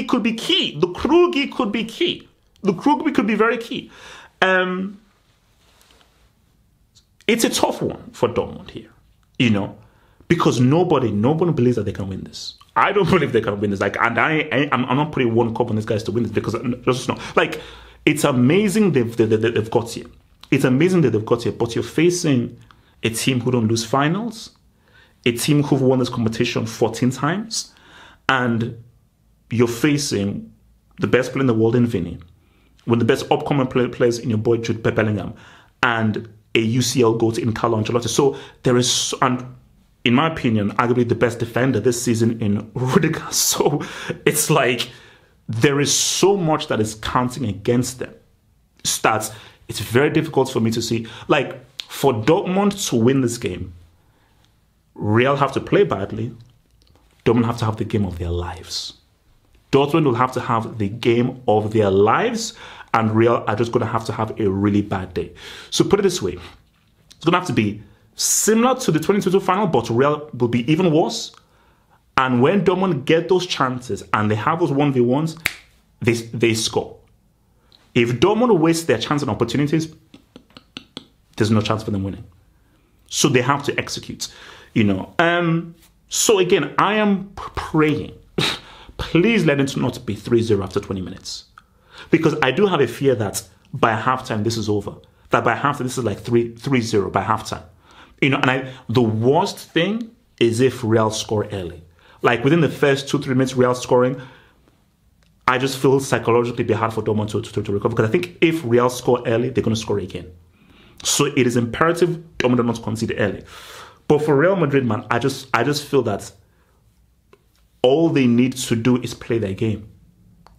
could be key. The Krugi could be key. The Krugi could be very key. It's a tough one for Dortmund here, you know, because nobody believes that they can win this. I don't believe they can win this. Like, and I'm not putting one cup on these guys to win this because just no. Like, it's amazing they've got here. It's amazing that they've got here, but you're facing a team who don't lose finals, a team who've won this competition 14 times, and you're facing the best player in the world in Vini, one of the best upcoming players in your boy Jude Bellingham, and a UCL GOAT in Carlo Ancelotti. So there is, and in my opinion, arguably the best defender this season in Rudiger. So it's like there is so much that is counting against them. Stats. It's very difficult for me to see. Like, for Dortmund to win this game, Real have to play badly. Dortmund have to have the game of their lives. Dortmund will have to have the game of their lives, and Real are just going to have a really bad day. So put it this way, it's going to have to be similar to the 2022 final, but Real will be even worse. And when Dortmund get those chances and they have those 1v1s, they score. If Dortmund waste their chance and opportunities, there's no chance for them winning. So they have to execute, you know. So again, I am praying, please let it not be 3-0 after 20 minutes. Because I do have a fear that by halftime, this is over. That by halftime, this is like 3-0 by halftime. You know, and the worst thing is if Real score early. Like within the first 2-3 minutes, Real scoring, I just feel psychologically be hard for Dortmund to recover. Because I think if Real score early, they're going to score again. So it is imperative Dortmund not concede early. But for Real Madrid, man, I just feel that all they need to do is play their game.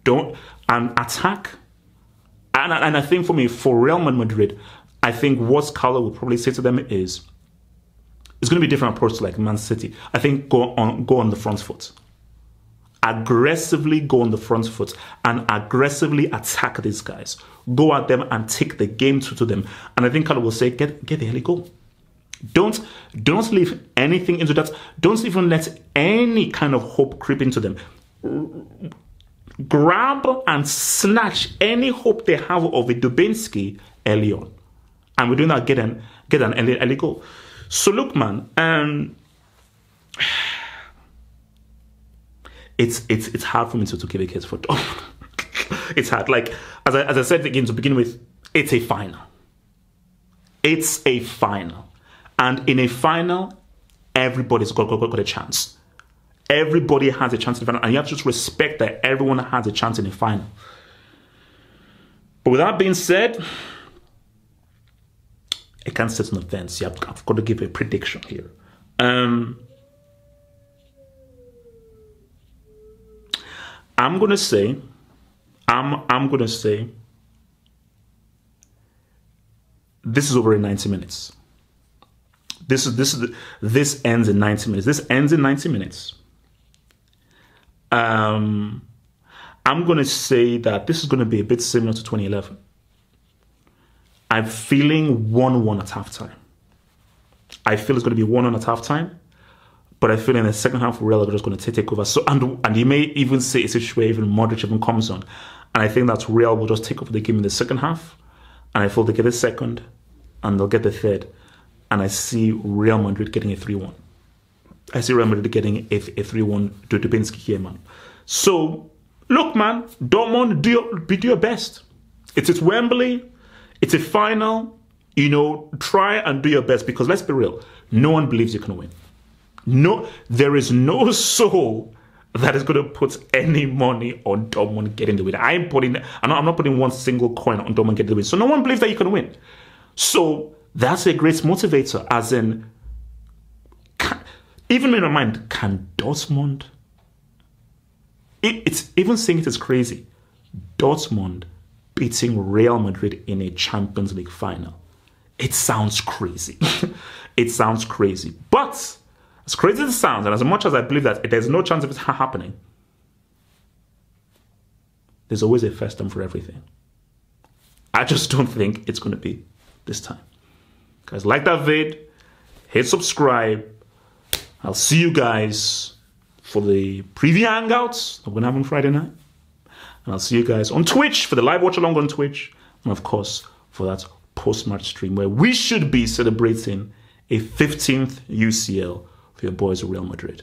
Don't attack. And I think for me, for Real Madrid, I think what Carlo will probably say to them is, it's going to be a different approach to like Man City. I think go on the front foot. Aggressively go on the front foot and aggressively attack these guys. Go at them and take the game to them. And I think Carlo will say, get the early goal. Don't leave anything into that. Don't even let any kind of hope creep into them. Grab and snatch any hope they have of a Dubinsky early on. And we're doing that, get an early goal. So look, man, it's hard for me to give a case for Dortmund. It's hard. Like, as I said again to begin with, it's a final. It's a final. And in a final, everybody's got a chance. Everybody has a chance in the final. And you have to just respect that everyone has a chance in the final. But with that being said, I can't set an offense. I've got to give a prediction here. I'm gonna say this is over in 90 minutes. This ends in 90 minutes. This ends in 90 minutes. I'm gonna say that this is gonna be a bit similar to 2011. I'm feeling 1-1 at halftime. I feel it's going to be 1-1 at halftime, but I feel in the second half, Real are just going to take over. So, and you may even see a situation where even Modric even comes on, and I think that Real will just take over the game in the second half, and I feel they get the second, and they'll get the third, and I see Real Madrid getting a 3-1. I see Real Madrid getting a 3-1 to Dubinsky here, man. So look, man, Dortmund, do your best. It's Wembley. It's a final. You know, try and do your best, because let's be real. No one believes you can win. No, there is no soul that is going to put any money on Dortmund getting the win. I'm not putting one single coin on Dortmund getting the win. So no one believes that you can win. So that's a great motivator, as in, even in my mind, can Dortmund, it's even saying it is crazy, Dortmund beating Real Madrid in a Champions League final. It sounds crazy. It sounds crazy. But as crazy as it sounds, and as much as I believe that there's no chance of it happening, there's always a first time for everything. I just don't think it's going to be this time. Guys, like that vid, hit subscribe. I'll see you guys for the preview hangouts that we're going to have on Friday night. And I'll see you guys on Twitch for the live watch along on Twitch. And of course, for that post-match stream where we should be celebrating a 15th UCL for your boys of Real Madrid.